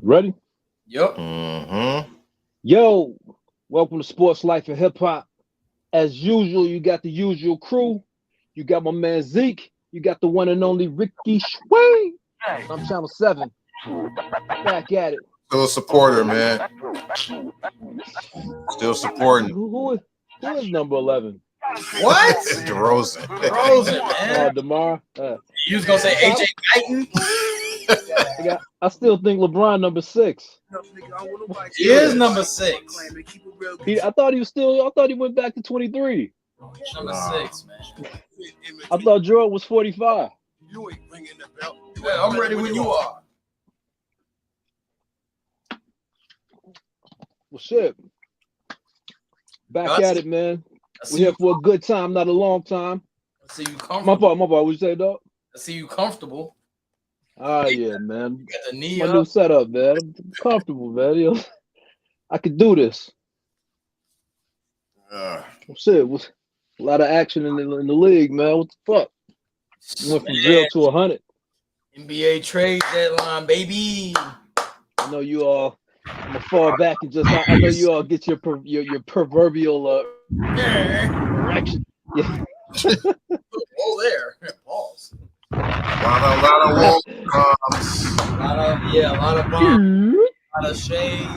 Ready? Yep. Yo, welcome to Sports Life and Hip Hop. As usual, you got the usual crew. You got my man Zeke. You got the one and only Ricky Schway. I'm Channel 7. Back at it. Still a supporter, man. Still supporting. Who is number 11? What? DeRozan. DeRozan, man. DeMar. You was gonna say AJ Guyton? I still think LeBron number 6. He is number 6. I thought he went back to 23. Number 6, man. I thought Jordan was 45. You ain't ringing the bell. Yeah, I'm ready when you are. Well, shit. Back at it, man. We're here for a good time, not a long time. I see you comfortable. My fault. What you say, dog? I see you comfortable. Oh, yeah, man. You got the knee My up. new setup, man. I'm comfortable, man. Yo, I could do this. Shit, was a lot of action in the league, man. What the fuck? Went from 0 to 100. NBA trade deadline, baby. I know you all. I'm gonna fall back and just. I know you all get your proverbial erection. Yeah. Oh, there. Pause. A lot of wolves. A lot of bomb, a lot of shade, a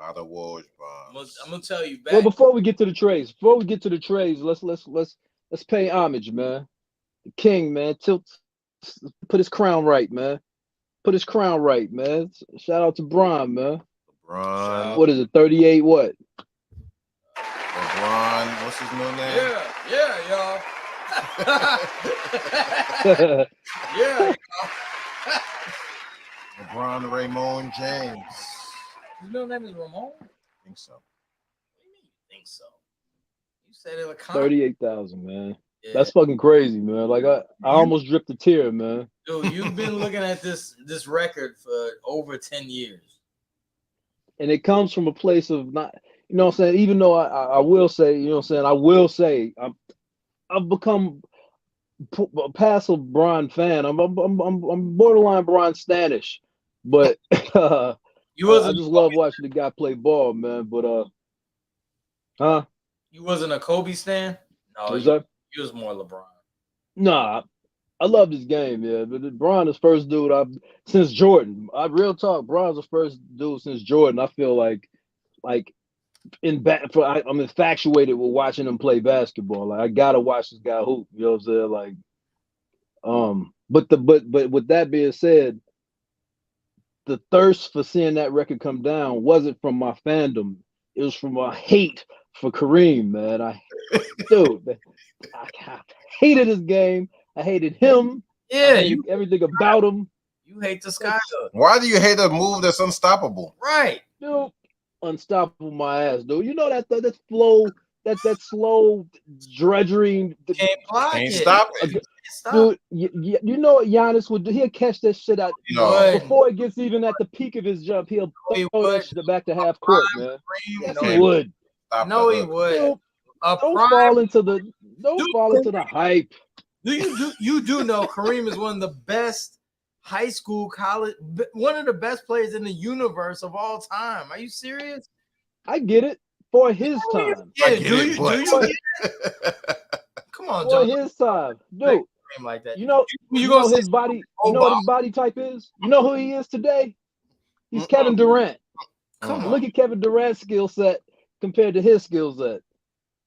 lot of wolves bombs. I'm gonna tell you. Well, before we get to the trades, let's pay homage, man. The king, man. Put his crown right, man. Put his crown right, man. Shout out to Bron, man. LeBron. What is it? 38. What? LeBron. What's his new name? Yeah, y'all. Yeah. LeBron Raymond James. His middle name is Ramon? I think so. What do you mean you think so? You said it was 38,000, man. Yeah. That's fucking crazy, man. Like I almost dripped a tear, man. Dude, you've been looking at this record for over 10 years. And it comes from a place of not, you know what I'm saying? Even though I will say, you know what I'm saying, I've become a passive Bron fan. I'm borderline Bron Stanish, but I just love watching the guy play ball, man. But You wasn't a Kobe stan? No, you was more LeBron. Nah, I love this game, yeah. But Bron is first dude since Jordan. Real talk, Bron's the first dude since Jordan. I feel like I'm infatuated with watching him play basketball. Like I gotta watch this guy hoop. You know what I'm saying? Like, but with that being said, the thirst for seeing that record come down wasn't from my fandom. It was from my hate for Kareem, man. I hated his game. I hated him. Yeah, everything about him. You hate the sky. Why do you hate a move that's unstoppable? Right, dude. Unstoppable, my ass, dude. You know that flow, that slow dredgering. Can't stop it. Dude, you know what Giannis would do? He'll catch that shit out before it gets even at the peak of his jump. He'll throw that shit back to half court, man. Yes, he would. No, he would. Don't fall into the hype. You do know Kareem is one of the best high school, college, one of the best players in the universe of all time. Are you serious? I get it for his time. Yeah, do you? Come on, Joe. For his time, dude. Like that. You know his body. You know what his body type is. You know who he is today. He's Kevin Durant. Come on, look at Kevin Durant's skill set compared to his skill set.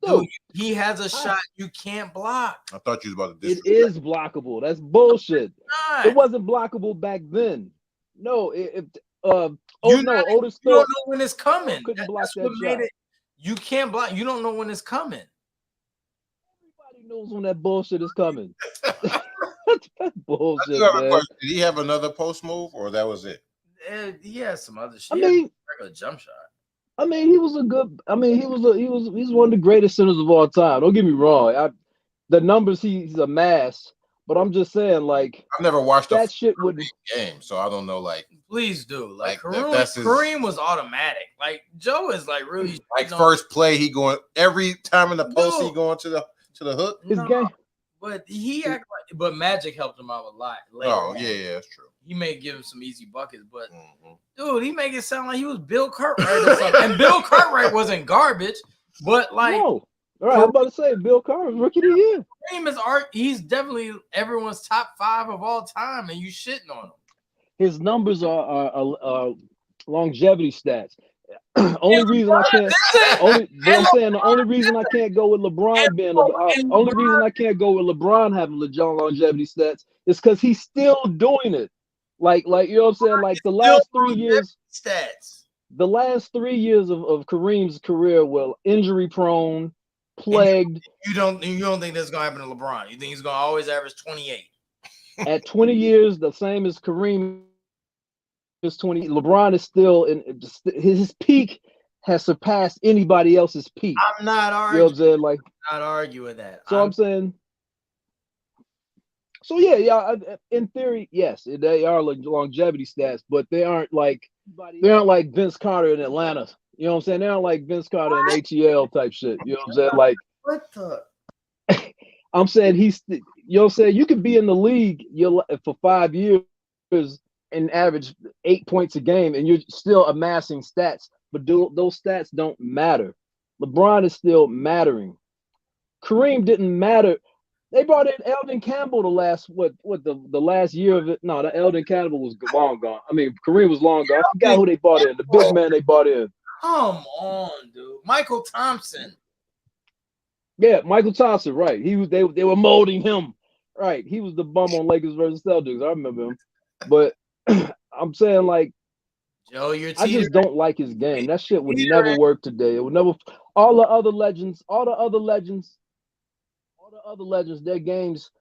Dude, he has a shot you can't block. I thought you was about to. It is blockable. That's bullshit. It wasn't blockable back then. No, Otis you don't know when it's coming. Couldn't block that shot. You can't block. You don't know when it's coming. Everybody knows when that bullshit is coming. That's bullshit, man. Did he have another post move, or that was it? He has some other shit. I mean, regular jump shot. I mean, he was he's one of the greatest centers of all time. Don't get me wrong. The numbers he's amassed, but I'm just saying, like, I've never watched that shit wouldn't game, so I don't know. Like, please do. Like Kareem was automatic. Like Joe is like really like first play he going every time in the post he going to the hook. His game. but but Magic helped him out a lot. Later on. Yeah, that's true. He may give him some easy buckets, but Mm-hmm. dude, he make it sound like he was Bill Cartwright or something. And Bill Cartwright wasn't garbage, but like, no. All right, I'm about to say Bill Carter's rookie of the year. He's definitely everyone's top 5 of all time, and you shitting on him. His numbers are longevity stats. Only reason I can't. I'm saying the only reason I can't go with LeBron being only reason I can't go with LeBron having longevity stats is because he's still doing it. Like you know what I'm saying? Like the last 3 years stats. The last 3 years of Kareem's career were injury prone, plagued. You don't think this is gonna happen to LeBron? You think he's gonna always average 28? At 20 years, the same as Kareem is 20. LeBron is still in his peak has surpassed anybody else's peak. I'm not arguing. You know what I'm saying? Like, not arguing that. So I'm saying. So yeah. In theory, yes, they are like longevity stats, but they aren't like Vince Carter in Atlanta. You know what I'm saying? They aren't like Vince Carter in ATL type shit. You know what I'm saying? Like, what the? I'm saying you know what I'm saying? You could be in the league for 5 years and average 8 points a game, and you're still amassing stats, but those stats don't matter. LeBron is still mattering. Kareem didn't matter. They brought in Eldon Campbell the last year of it. No, the Eldon Campbell was long gone. I mean, Kareem was long gone. I forgot who they brought in. The big man they brought in. Come on, dude. Michael Thompson. Yeah, Michael Thompson, right. They were molding him. Right. He was the bum on Lakers versus Celtics. I remember him. But I'm saying, like, Joe, I just don't like his game. That shit would never work today. It would never. All the other legends, their games,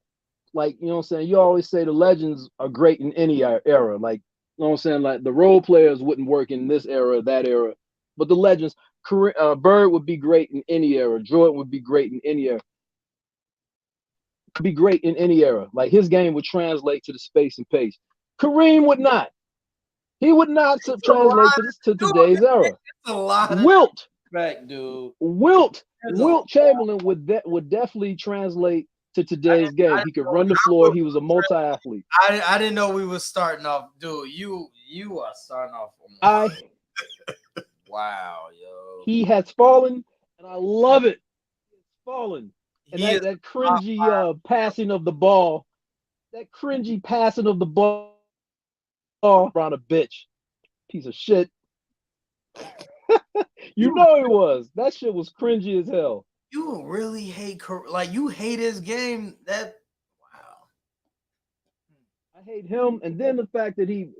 like, you know what I'm saying? You always say the legends are great in any era. Like, you know what I'm saying? Like, the role players wouldn't work in this era, that era. But the legends, Bird would be great in any era. Jordan would be great in any era. Be great in any era. Like, his game would translate to the space and pace. Kareem would not. He would not translate to today's era. It's a lot of Wilt, respect, dude. Wilt Chamberlain would definitely translate to today's game. He could run the floor. He was a multi-athlete. I didn't know we was starting off, dude. You are starting off. Wow, yo. He has fallen, and I love it. He's fallen. And that cringy passing of the ball, around a bitch. Piece of shit. You know it was. That shit was cringy as hell. You really hate, like, you hate his game. Wow. I hate him, and then the fact that he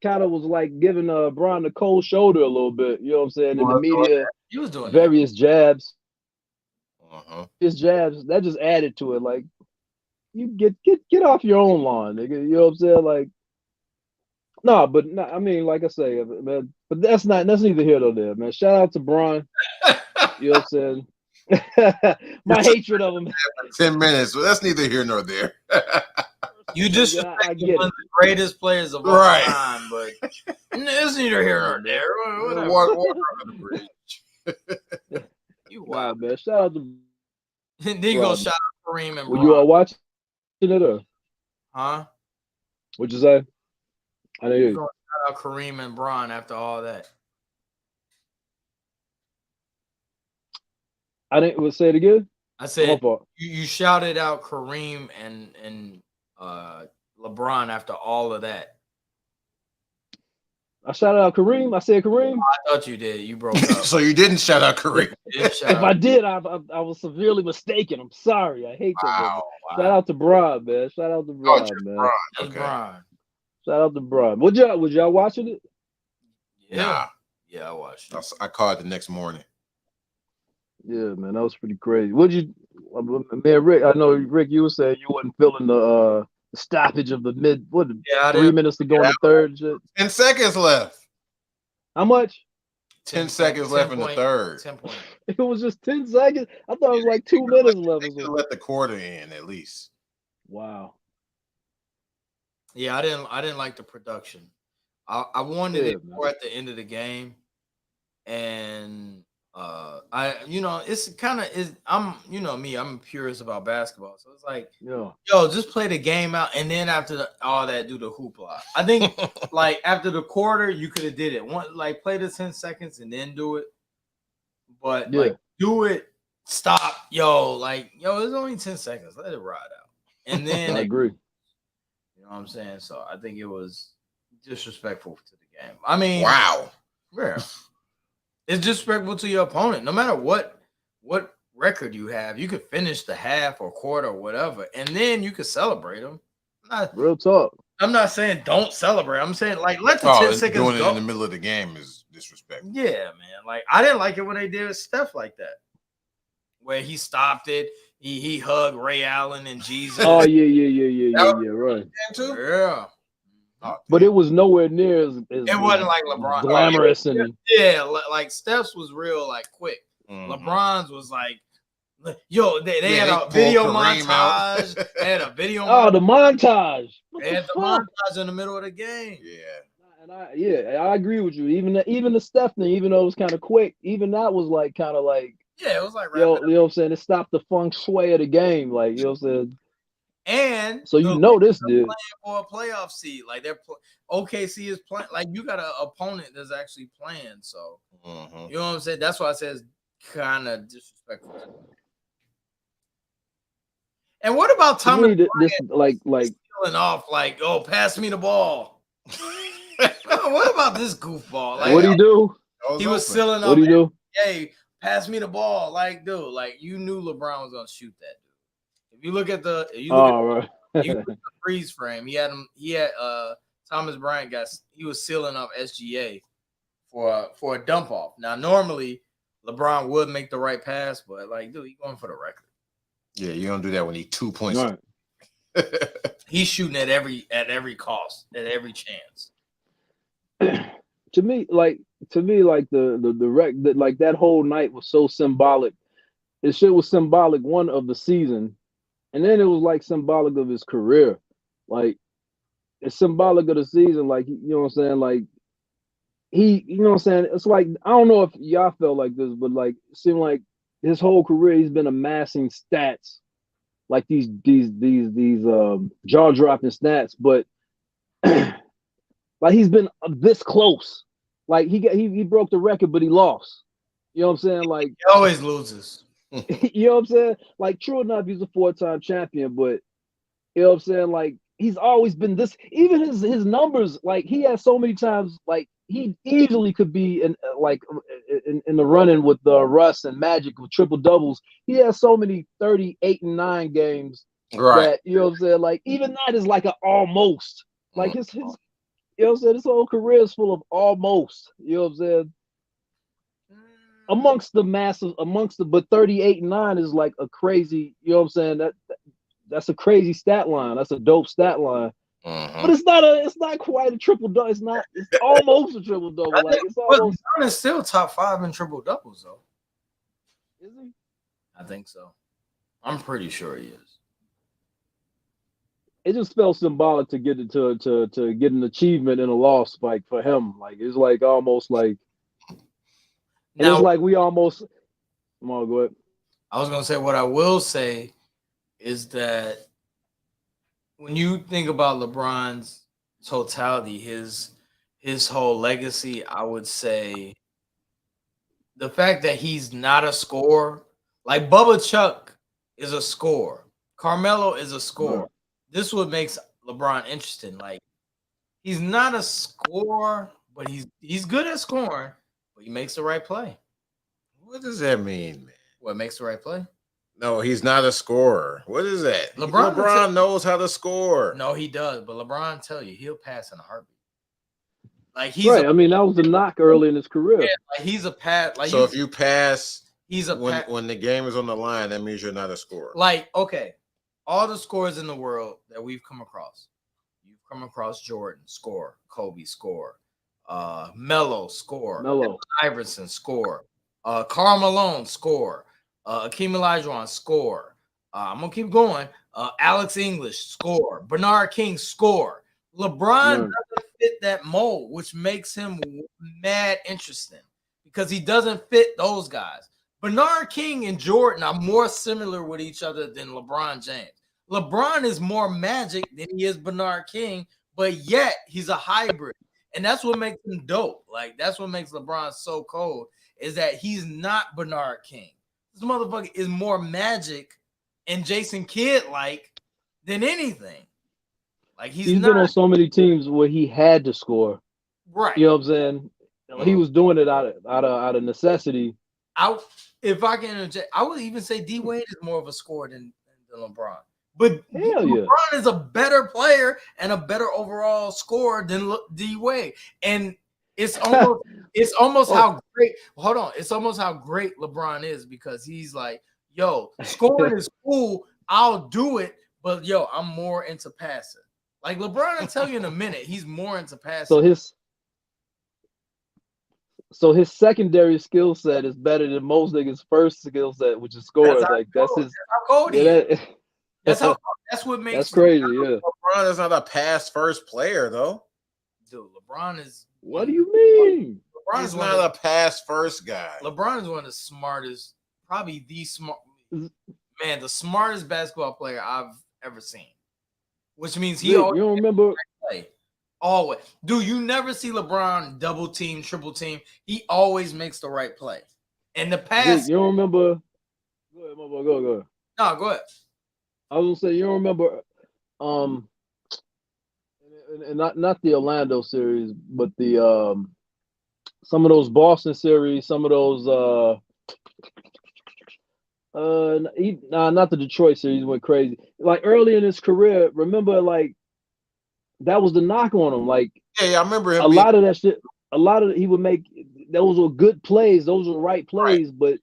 kind of was like giving Bron the cold shoulder a little bit. You know what I'm saying? In the media, he was doing various jabs. His jabs that just added to it. Like, you get off your own lawn, nigga. You know what I'm saying? Like, no, but no, I mean, like I say, man. But that's neither here nor there, man. Shout out to Bron. You know what I'm saying? My hatred of him. 10 minutes. Well, that's neither here nor there. You just I get one of the greatest players of all time, but it's neither here nor there. Water under the bridge. You wild, man. Shout out to. Then you go shout out Kareem and. Were you all watching it or? Huh? What'd you say? I know you. Shout out Kareem and Bron after all that. I didn't. Say it again. I said you shouted out Kareem and LeBron after all of that. I shouted out Kareem. I said Kareem. I thought you did. You broke up. So you didn't shout out Kareem. I did, I was severely mistaken. I'm sorry. I hate that. Wow. Shout out to Bron, man. Shout out to Bron, man. Bron. Okay. Bron. Shout out to Bron. Was y'all watching it? Yeah. Yeah, I watched it. I caught it the next morning. Yeah, man, that was pretty crazy. Man, Rick, I know, Rick, you were saying you wasn't feeling the stoppage of the 3 minutes to go in the third. Shit. 10 seconds left. How much? 10 seconds left in the third. 10 points. It was just 10 seconds? I thought it was like 2 minutes left. Let the quarter in at least. Wow. Yeah, I didn't like the production. I wanted it more at the end of the game, and It's kind of is. I'm, me. I'm curious about basketball, so it's like, Yeah. yo, just play the game out, and then after all that, do the hoopla. I think like after the quarter, you could have did it. Play the 10 seconds and then do it, but like do it. Stop, it's only 10 seconds. Let it ride out, and then I agree. You know what I'm saying? So I think it was disrespectful to the game. I mean, wow. Yeah. It's disrespectful to your opponent. No matter what record you have, you could finish the half or quarter or whatever, and then you could celebrate them. Real talk. I'm not saying don't celebrate. I'm saying let the 10 seconds doing go. it in the middle of the game is disrespectful. Yeah, man. I didn't like it when they did Steph like that, where he stopped it. He hugged Ray Allen and Jesus. Oh yeah. Right. Too? Yeah. But it was nowhere near as it wasn't like LeBron glamorous and like Steph's was real quick. LeBron's was they had a video montage. They had a video. The montage. They had the montage in the middle of the game. Yeah. And I agree with you. Even the Steph thing, even though it was kind of quick, even that was kind of like. Yeah, it was like you know what I'm saying. It stopped the feng shui of the game, you know what I'm saying. And so this did playing for a playoff seed, they're OKC is playing. You got an opponent that's actually playing. So you know what I'm saying. That's why I said it's kind of disrespectful. And what about Thomas stealing off? Pass me the ball. What about this goofball? What did he do? He was stealing off. What did he do? Hey, pass me the ball. Dude, you knew LeBron was gonna shoot that. If you look at the freeze frame, he had Thomas Bryant he was sealing up SGA for a dump off. Now normally LeBron would make the right pass, but dude, he's going for the record. Yeah, you don't do that when he's 2 points. Right. He's shooting at every cost, at every chance. To me, that whole night was so symbolic. It shit was symbolic, one, of the season. And then it was symbolic of his career. It's symbolic of the season. You know what I'm saying? You know what I'm saying? It's I don't know if y'all felt like this, but it seemed like his whole career he's been amassing stats, these jaw-dropping stats, but he's been this close. He broke the record, but he lost. You know what I'm saying? He always loses. You know what I'm saying? True enough, he's a 4-time champion, but you know what I'm saying? He's always been this. Even his numbers, he has so many times, he easily could be in the running with Russ and Magic with triple doubles. He has so many 38 and 9 games, right? That, you know what I'm saying? Even that is an almost. His you know what I'm saying? His whole career is full of almost. You know what I'm saying? Amongst but 38 and 9 is a crazy, you know what I'm saying? That's a crazy stat line. That's a dope stat line. But it's not quite a triple double. It's almost a triple double. He's still top 5 in triple doubles though. Is he? I think so. I'm pretty sure he is. It just felt symbolic to get it to get an achievement in a loss for him. It's almost now, it's we almost. Come on, go ahead. I was gonna say what I will say is that when you think about LeBron's totality, his whole legacy, I would say the fact that he's not a scorer, Bubba Chuck is a scorer, Carmelo is a scorer. Right. This is what makes LeBron interesting. He's not a scorer, but he's good at scoring. But he makes the right play. What does that mean, man? What makes the right play? No, he's not a scorer. What is that? LeBron knows how to score. No, he does. But LeBron tell you he'll pass in a heartbeat. He's right. That was the knock early in his career. Yeah, he's a pass. So if you pass, when the game is on the line, that means you're not a scorer. Okay, all the scores in the world that we've come across, you've come across Jordan, score. Kobe, score. Melo, score. Melo. Iverson, score. Karl Malone, score. Akeem Olajuwon, score. I'm gonna keep going. Alex English, score. Bernard King, score. LeBron doesn't fit that mold, which makes him mad interesting because he doesn't fit those guys. Bernard King and Jordan are more similar with each other than LeBron James. LeBron is more Magic than he is Bernard King, but yet he's a hybrid. And that's what makes him dope. Like, that's what makes LeBron so cold, is that he's not Bernard King. This motherfucker is more Magic and Jason Kidd-like than anything. Like, he's been on so many teams where he had to score. Right. You know what I'm saying? He was doing it out of necessity. If I can interject, I would even say D Wade is more of a scorer than LeBron. But LeBron is a better player and a better overall scorer than D Wade. And it's almost how great. Hold on, it's almost how great LeBron is, because he's like, yo, scoring is cool. I'll do it, but yo, I'm more into passing. Like LeBron, I'll tell you in a minute, he's more into passing. So his secondary skill set is better than most niggas' first skill set, which is scoring. That's how cold he is. That's what makes. That's crazy. Yeah, LeBron is not a pass first player though. Dude, LeBron is. What do you mean? He's not a pass first guy. LeBron is one of the smartest, probably the smartest basketball player I've ever seen. Which means he always. You don't remember? Play. Always, dude. You never see LeBron double team, triple team. He always makes the right play. And the pass. You don't remember? Go ahead, go ahead. No, go ahead. I was gonna say, you don't remember, and not the Orlando series, but the some of those Boston series, some of those not the Detroit series went crazy. Like early in his career, remember, like that was the knock on him. Like, yeah, I remember him. A lot of that shit. He would make. Those were good plays. Those were right plays, right. But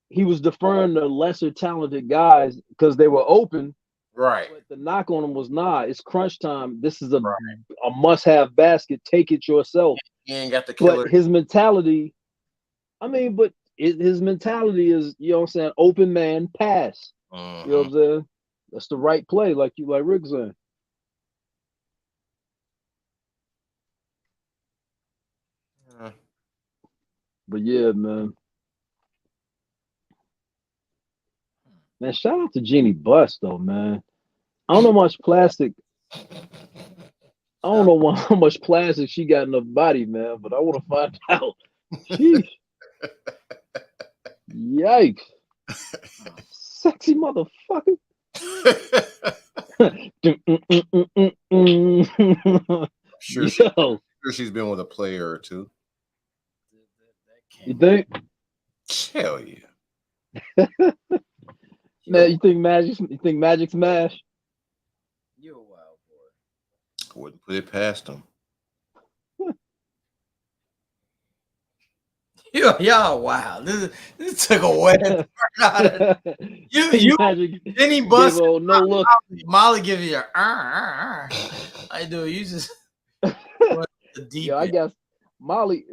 he was deferring to lesser talented guys because they were open. Right. But the knock on him was, it's crunch time. This is a must-have basket. Take it yourself. He ain't got the killer. But his mentality, his mentality is, you know what I'm saying, open man pass. You know what I'm saying? That's the right play, like Rick saying. But yeah, man. Man, shout out to Jeannie Buss though, man. I don't know much plastic. I don't know how much plastic she got in her body, man, but I want to find out. Sheesh. Yikes. Sexy motherfucker. Sure, she's been with a player or two. You think? Hell yeah. Man, you think Magic smash? You're a wild boy. Wouldn't put it past him. Y'all wow. This took a wet you Jenny Buss no look. Molly give you I do. You just deep. Yeah, I guess Molly.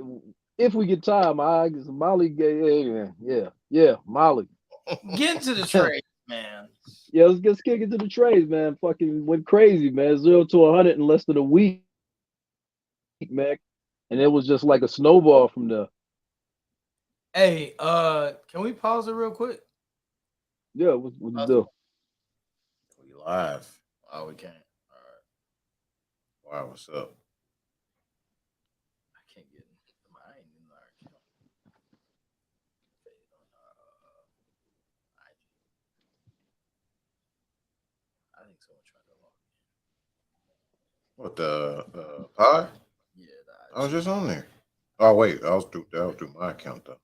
If we get time, I guess Molly gave. Yeah, Molly. Get into the trade, man. Yeah, let's kick into the trades, man. Fucking went crazy, man. 0 to 100 in less than a week, man. And it was just like a snowball from there. Hey, can we pause it real quick? Yeah, what you do? We live. Oh, we can't. All right. Wow, what's up? I can't get mine in our account. I think someone tried to log in. What, the pod? Yeah, I was just on there. Oh wait, that was through my account though.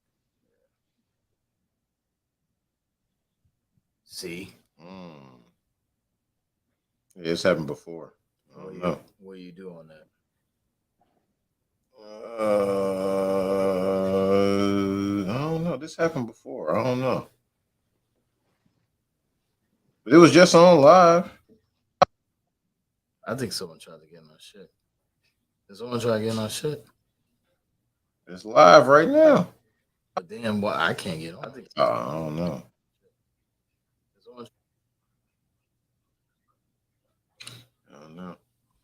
See? Yeah, it's happened before. What do you do on that? I don't know. This happened before. I don't know. But it was just on live. I think someone tried to get in our shit. Did someone try to get in our shit? It's live right now. But then I can't get on. I don't know. I don't know.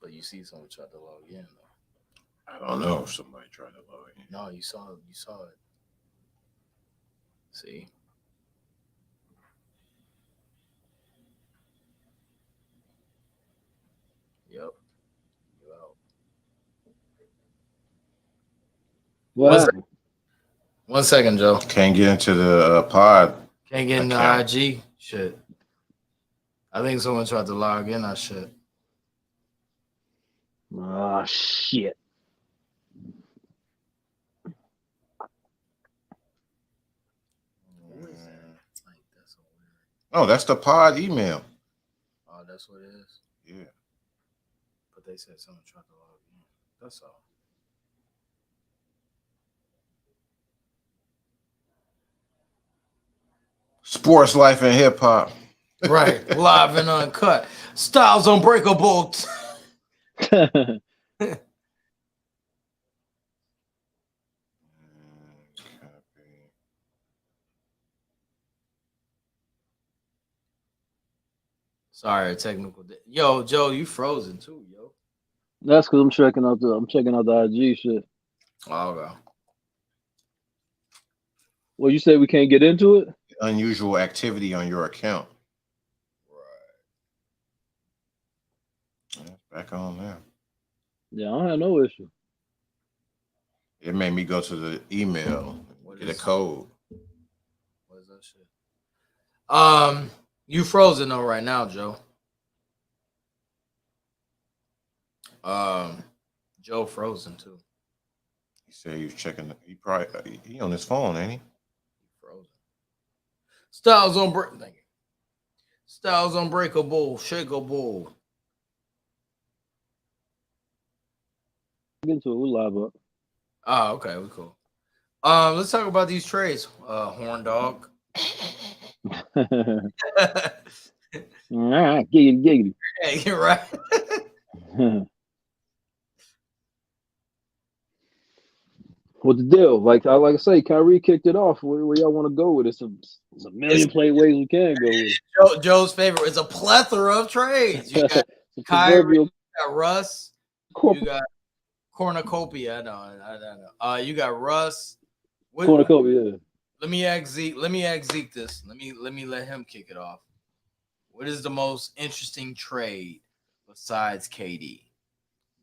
But you see someone tried to log in though. I don't know if somebody tried to log in. No, you saw it. See. Yep. What happened? 1 second, Joe. Can't get into the pod. Can't get into account. IG. Shit. I think someone tried to log in. That shit. Ah, shit. Oh, that's the pod email. Oh, that's what it is. Yeah. But they said someone tried to log in. That's all. Sports, life, and hip hop. Right. Live and uncut. Styles Unbreakable. Sorry, technical. Yo, Joe, you frozen too, yo. That's because I'm checking out the IG shit. Oh, okay. Well, you say we can't get into it? Unusual activity on your account. Right. Back on there. Yeah, I don't have no issue. It made me go to the email, get a code. What is that shit? You frozen though right now, Joe. Joe frozen too. He said he was checking. He probably he on his phone, ain't he? Frozen. Styles Unbreakable, shakeable. Get into it. We live up. Oh, okay, we cool. Let's talk about these trades. Horn dog. Giggity. Hey, you're right. What's the deal? Like I say, Kyrie kicked it off. Where y'all want to go with it? There's a million play ways we can go with it. Joe's favorite is a plethora of trades. You got Kyrie, you got Russ, you got cornucopia. I know. You got Russ. Cornucopia. Yeah. Let me ask Zeke this. Let him kick it off. What is the most interesting trade besides KD?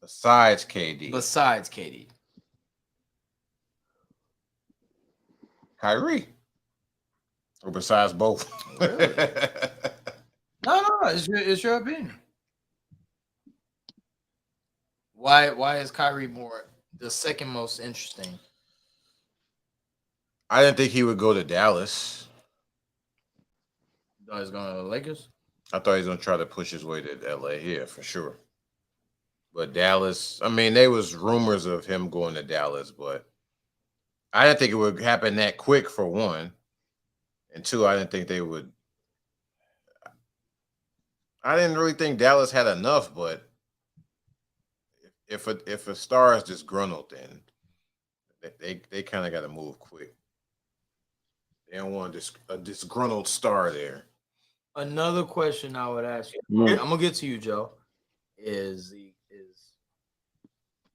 Besides KD. Kyrie. Or besides both. Really? No, it's your opinion. Why is Kyrie more the second most interesting? I didn't think he would go to Dallas. You thought he was going to the Lakers? I thought he was going to try to push his way to LA here for sure. But Dallas, I mean, there was rumors of him going to Dallas, but I didn't think it would happen that quick, for one. And two, I didn't think they would. I didn't really think Dallas had enough, but if a star is disgruntled, then they kind of got to move quick. They don't want a disgruntled star there. Another question I would ask you, I'm gonna get to you, Joe, is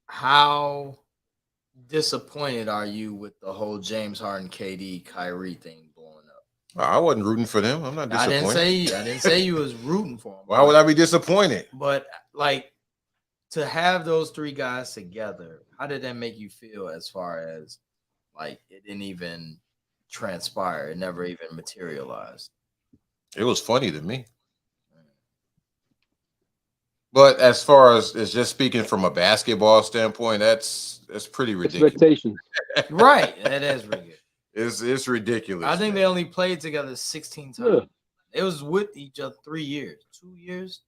how disappointed are you with the whole James Harden, KD, Kyrie thing blowing up? I wasn't rooting for them. I'm not disappointed. I didn't say you was rooting for them. Why would I be disappointed? But like, to have those three guys together, how did that make you feel as far as like it didn't even transpire? It never even materialized. It was funny to me. But as far as just speaking from a basketball standpoint, that's pretty ridiculous. Expectations. Right. That is ridiculous. It's ridiculous. I think they only played together 16 times. Yeah. It was with each other 3 years. 2 years.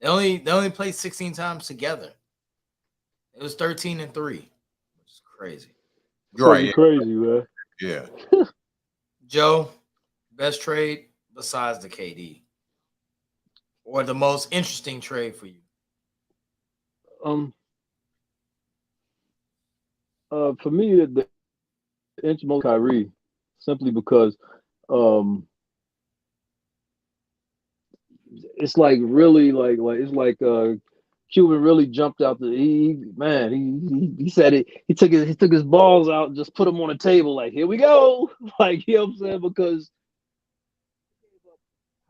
They only played 16 times together. It was 13-3, which is crazy. You're right. Crazy, man. Yeah. Joe, best trade besides the KD, or the most interesting trade for you? For me, the most Kyrie, simply because it's like really like it's like Cuban really jumped out the he said it. He took his balls out and just put them on the table like, here we go. Like, you know what I'm saying? Because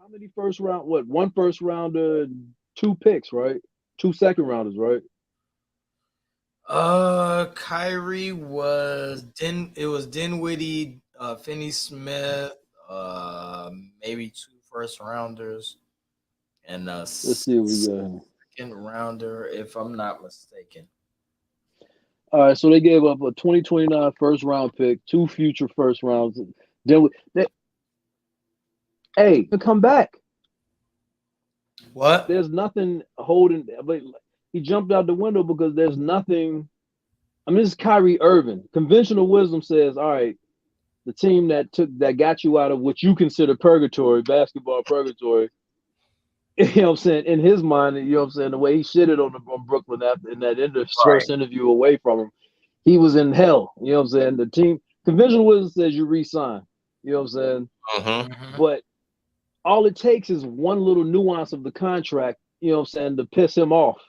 how many first round? What, one first rounder, two picks, right? Two second rounders, right? Kyrie was it was Dinwiddie, Finney Smith, maybe two first rounders, and a Let's see what we got. second rounder, if I'm not mistaken. All right, so they gave up a 2029 first round pick, two future first rounds. Then hey, come back. What? There's nothing holding, but he jumped out the window because there's nothing. I mean, this is Kyrie Irving. Conventional wisdom says, all right, the team that got you out of what you consider purgatory, basketball purgatory. You know what I'm saying? In his mind, you know what I'm saying, the way he shitted on Brooklyn after in that first interview away from him, he was in hell. You know what I'm saying? The team, conventional wisdom says you re-sign. You know what I'm saying? But all it takes is one little nuance of the contract, you know what I'm saying, to piss him off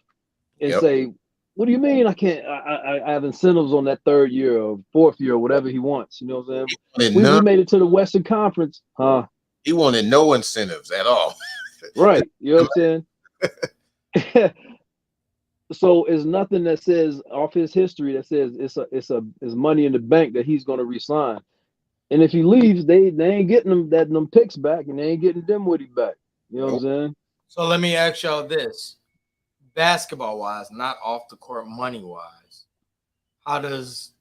and say, what do you mean I can't? I have incentives on that third year or fourth year or whatever he wants. You know what I'm saying? We made it to the Western Conference, huh? He wanted no incentives at all. Right. You know what I'm saying? So it's nothing that says off his history that says it's money in the bank that he's going to resign. And if he leaves, they ain't getting them picks back, and they ain't getting Dinwiddie back. You know what I'm saying? So let me ask y'all this: basketball wise, not off the court money wise, how does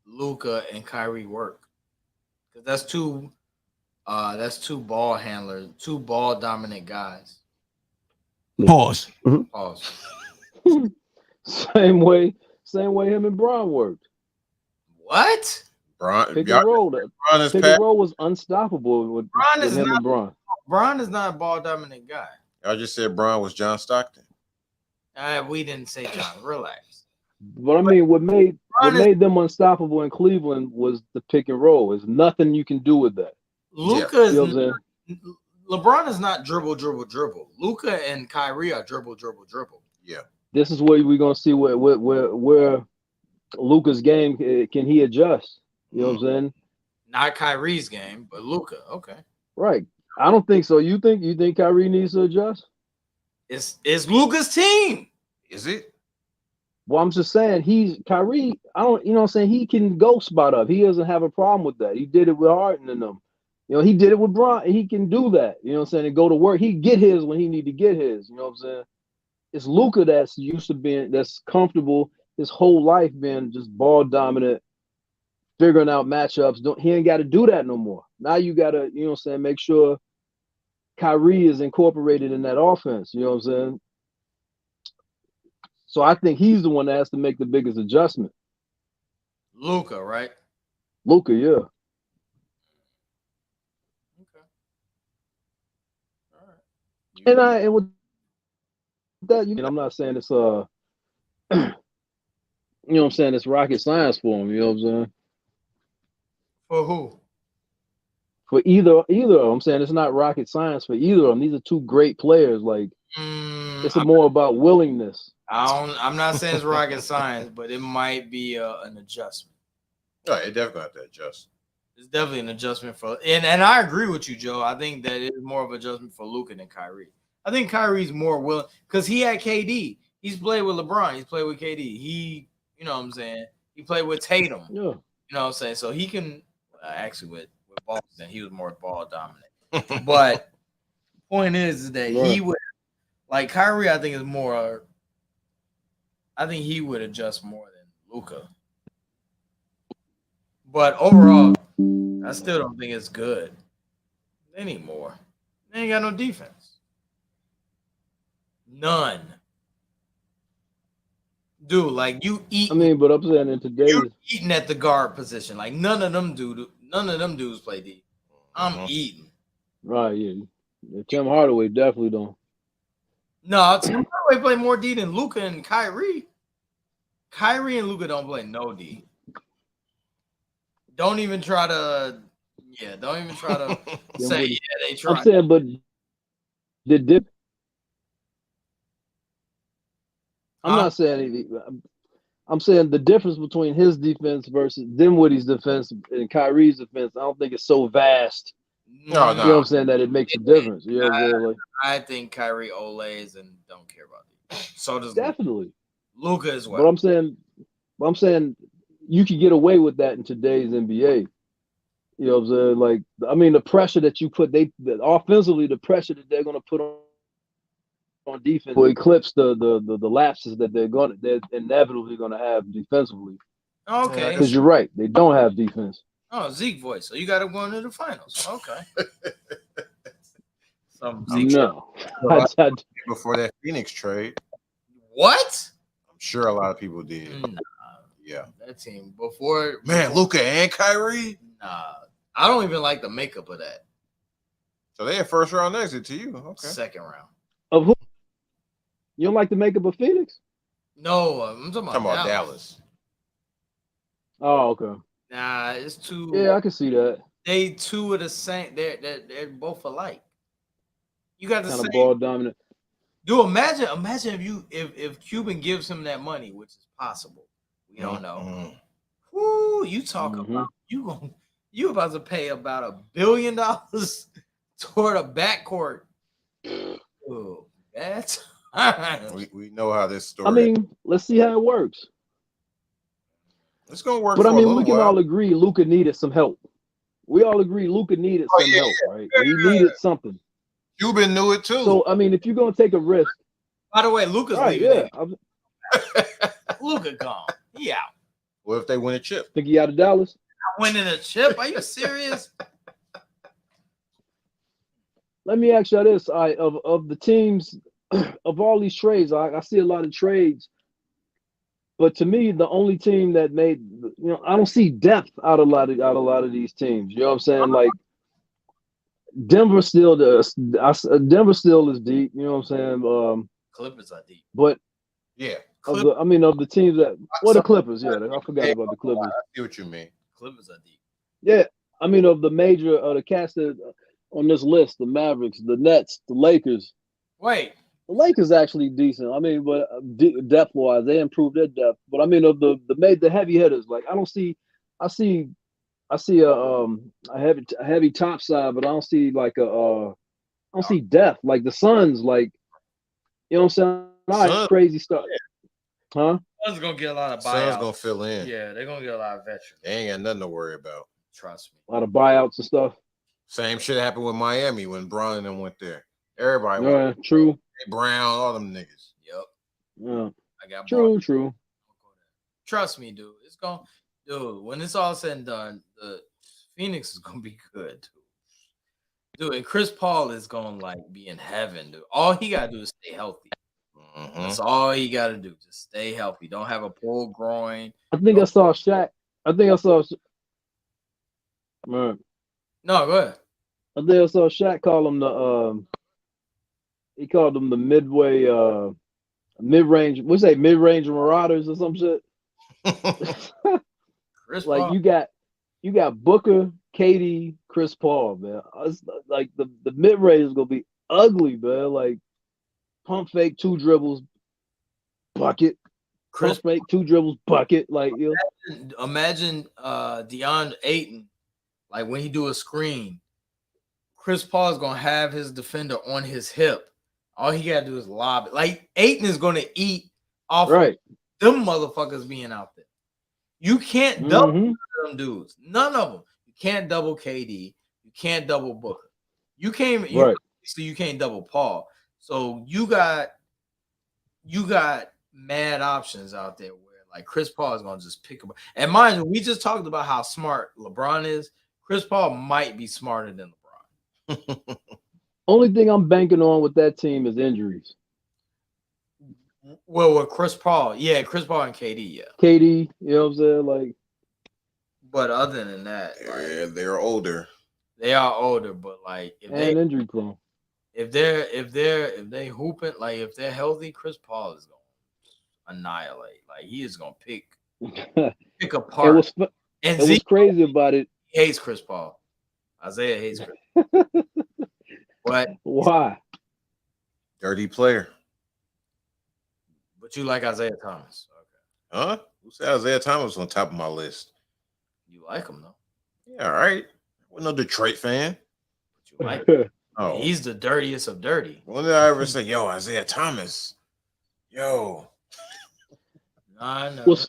Luka and Kyrie work? Because that's two ball handlers, two ball dominant guys. Pause. Pause. Same way him and Bron worked. What? Pick and roll. Pick and roll was unstoppable with him and Bron. Bron is not a ball dominant guy. I just said Bron was John Stockton. We didn't say John. Relax. But I mean, what made them unstoppable in Cleveland was the pick and roll. There's nothing you can do with that. Luka is LeBron is not dribble. Luka and Kyrie are dribble. Yeah. This is where we're gonna see where Luka's game can he adjust. You know what I'm saying? Not Kyrie's game, but Luka. Okay. Right. I don't think so. You think Kyrie needs to adjust? It's Luka's team. Is it? Well, I'm just saying Kyrie. I don't. You know what I'm saying? He can go spot up. He doesn't have a problem with that. He did it with Harden and them. You know, he did it with Bron, and he can do that. You know what I'm saying? And go to work. He get his when he need to get his. You know what I'm saying? It's Luka that's used to that's comfortable his whole life being just ball dominant, figuring out matchups. He ain't got to do that no more. Now you got to, you know what I'm saying, make sure Kyrie is incorporated in that offense. You know what I'm saying? So I think he's the one that has to make the biggest adjustment. Luka, right? Luka, yeah. Okay. All right. And with that, I'm not saying it's you know what I'm saying, it's rocket science for him. You know what I'm saying? For who? For either of them. I'm saying it's not rocket science for either of them. These are two great players. Like it's more about willingness. I'm not saying it's rocket science, but it might be an adjustment. No, it definitely have to adjust. It's definitely an adjustment and I agree with you, Joe. I think that it's more of an adjustment for Luka than Kyrie. I think Kyrie's more willing because he had KD. He's played with LeBron. He's played with KD. He, you know what I'm saying? He played with Tatum. Yeah. You know what I'm saying? So he can actually with Boston, he was more ball dominant. But point is that he would like Kyrie, I think is more I think he would adjust more than Luka. But overall, I still don't think it's good anymore. They ain't got no defense. None. Dude, like you eat. I mean, but I'm saying in today's eating at the guard position. Like none of them dudes play D. I'm eating. Right, yeah. Tim Hardaway definitely don't. No, Tim Hardaway play more D than Luka and Kyrie. Kyrie and Luka don't play no D. Don't even try to say they try. I'm saying, but did I'm not saying I'm saying the difference between his defense versus Dinwiddie's defense and Kyrie's defense. I don't think it's so vast. No, You know what I'm saying? That it makes a difference. You know what I'm saying? Like, I think Kyrie olays and don't care about it. So does definitely. Luka as well. But I'm saying you can get away with that in today's NBA. You know what I'm saying? Like, I mean, the pressure that you put, offensively, the pressure that they're going to put on defense will eclipse the lapses that they're inevitably going to have defensively. Okay. Because you're right, they don't have defense. Oh, Zeke voice. So you got to go into the finals. Okay. No. Before that Phoenix trade. What? I'm sure a lot of people did. Nah. Yeah. That team before. Man, Luka and Kyrie? Nah. I don't even like the makeup of that. So they had first round exit to you. Okay. Second round. Of who? You don't like the makeup of Phoenix? No, I'm talking about Dallas. Oh, okay. Nah, it's too. Yeah, I can see that. They two are the same. They're both alike. You got the kind same of ball dominant. Dude, imagine if Cuban gives him that money, which is possible. We don't know. Whoo, you talk about you about to pay about $1 billion toward a backcourt. Oh, that's we know how this story. I mean, let's see how it works. It's gonna work. But for I mean, a we can while. all agree Luka needed some help. We all agree Luka needed some help, right? He needed something. Cuban knew it too. So I mean, if you're gonna take a risk. By the way, Luka's leaving. Yeah. Luka gone. He out. What if they win a chip? Think he out of Dallas? Winning a chip? Are you serious? Let me ask you this: of the teams, of all these trades, I see a lot of trades, but to me, the only team that made, I don't see depth out a lot of these teams. You know what I'm saying? Like Denver still does. Denver still is deep. You know what I'm saying? Clippers are deep. But yeah, of the teams that the Clippers. Yeah, I forgot about the Clippers. I see what you mean. Clippers are deep. Yeah, I mean of the major the cast that on this list, the Mavericks, the Nets, the Lakers. Wait, the Lakers actually decent. I mean, but depth wise, they improved their depth. But I mean of the heavy hitters, like I see a heavy top side, but I don't see like I don't see depth. Like the Suns, like you know what I'm saying? All right, crazy stuff. Huh? Suns gonna get a lot of buyouts. Suns gonna fill in. Yeah, they're gonna get a lot of veterans. They ain't got nothing to worry about. Trust me. A lot of buyouts and stuff. Same shit happened with Miami when Bron and them went there. Everybody went. True. Brown, all them niggas. Yep. Yeah. I got true. Trust me, dude. It's going, dude. When it's all said and done, the Phoenix is gonna be good, dude. And Chris Paul is gonna be in heaven, dude. All he gotta do is stay healthy. That's all he gotta do. Just stay healthy. Don't have a pulled groin. I think I saw Shaq. Man. No, go ahead. I think I saw Shaq call him he called them the mid-range, what's that, mid-range marauders or some shit. Chris like Paul. you got Booker, KD, Chris Paul, man. It's like the mid-range is gonna be ugly, man. Like pump fake, 2 dribbles, bucket. Pump fake, 2 dribbles, bucket. Like imagine DeAndre Ayton, like when he do a screen, Chris Paul is gonna have his defender on his hip. All he gotta do is lob it. Like Ayton is gonna eat off of them motherfuckers being out there. You can't double them dudes. None of them. You can't double KD. You can't double Booker. You can't. So you can't double Paul. So you got mad options out there where like Chris Paul is gonna just pick up. And mind you, we just talked about how smart LeBron is. Chris Paul might be smarter than LeBron. Only thing I'm banking on with that team is injuries. Well, with Chris Paul and KD, yeah. KD, you know what I'm saying? Like, but other than that, they're older. They are older, but like if they injury prone. If they hooping, like if they're healthy, Chris Paul is gonna annihilate. Like he is gonna pick apart. And what's crazy about it? He hates Chris Paul. Isaiah hates Chris Paul. What? Why? Dirty player. But you like Isaiah Thomas. Okay. Huh? Who said Isaiah Thomas on top of my list? You like him, though. Yeah, all right. I'm no Detroit fan. But you like him. Oh, He's the dirtiest of dirty. when did I ever say, yo, Isaiah Thomas? Yo. I know. What's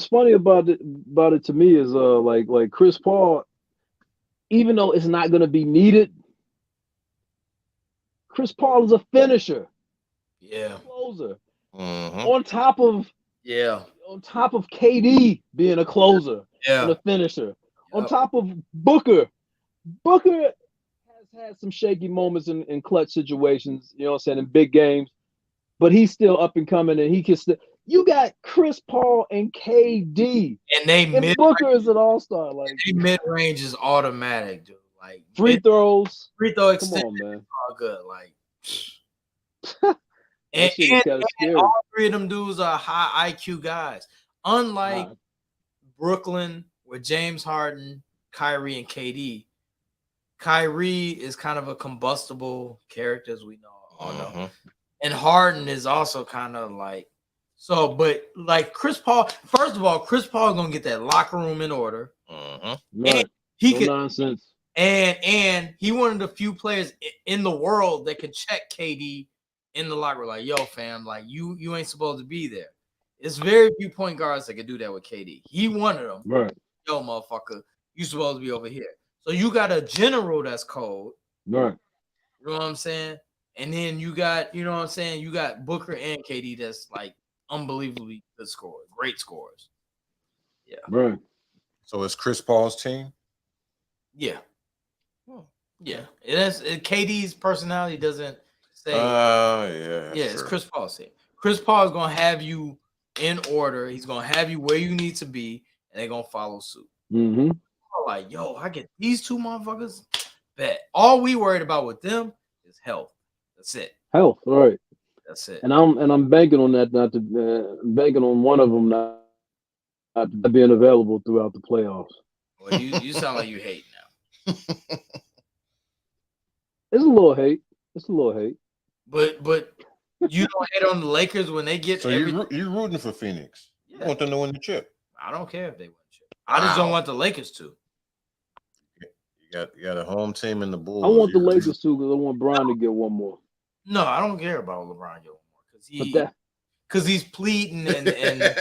funny about it to me is like Chris Paul, even though it's not gonna be needed, Chris Paul is a finisher. Yeah. Closer. Mm-hmm. On top of KD being a closer and a finisher. On top of Booker. Booker has had some shaky moments in clutch situations, you know what I'm saying, in big games, but he's still up and coming, and he can still. You got Chris Paul and KD, and Booker is an all-star. Like mid range is automatic, dude. Like free throw extension, come on, man. All good. Like and all three of them dudes are high IQ guys. Unlike Brooklyn with James Harden, Kyrie, and KD. Kyrie is kind of a combustible character, as we know. And Harden is also kind of like so, but like Chris Paul, first of all, Chris Paul is gonna get that locker room in order. Right. He no nonsense. And he one of the few players in the world that can check KD in the locker room, like, yo, fam, like you ain't supposed to be there. It's very few point guards that can do that with KD. He one of them. Right. Yo, motherfucker, you supposed to be over here. So you got a general that's cold. Right. You know what I'm saying? And then you got, you know what I'm saying? You got Booker and KD that's like unbelievably good scorers, great scorers. Yeah. Right. So it's Chris Paul's team? Yeah. Yeah. KD's personality doesn't say. Yeah. It's Chris Paul's team. Chris Paul is going to have you in order. He's going to have you where you need to be, and they're going to follow suit. Mm-hmm. Like, yo, I get these two motherfuckers. Bet. All we worried about with them is health. That's it. Health, right? That's it. And I'm banking on that, banking on one of them not being available throughout the playoffs. Well, you sound like you hate now. It's a little hate. But you don't hate on the Lakers when they get. So you're rooting for Phoenix? Yeah. You want them to win the chip? I don't care if they win the chip. I just don't want the Lakers to. You got a home team in the Bulls. I want the Lakers to because I want Bron to get one more. No, I don't care about LeBron getting one more because he's pleading and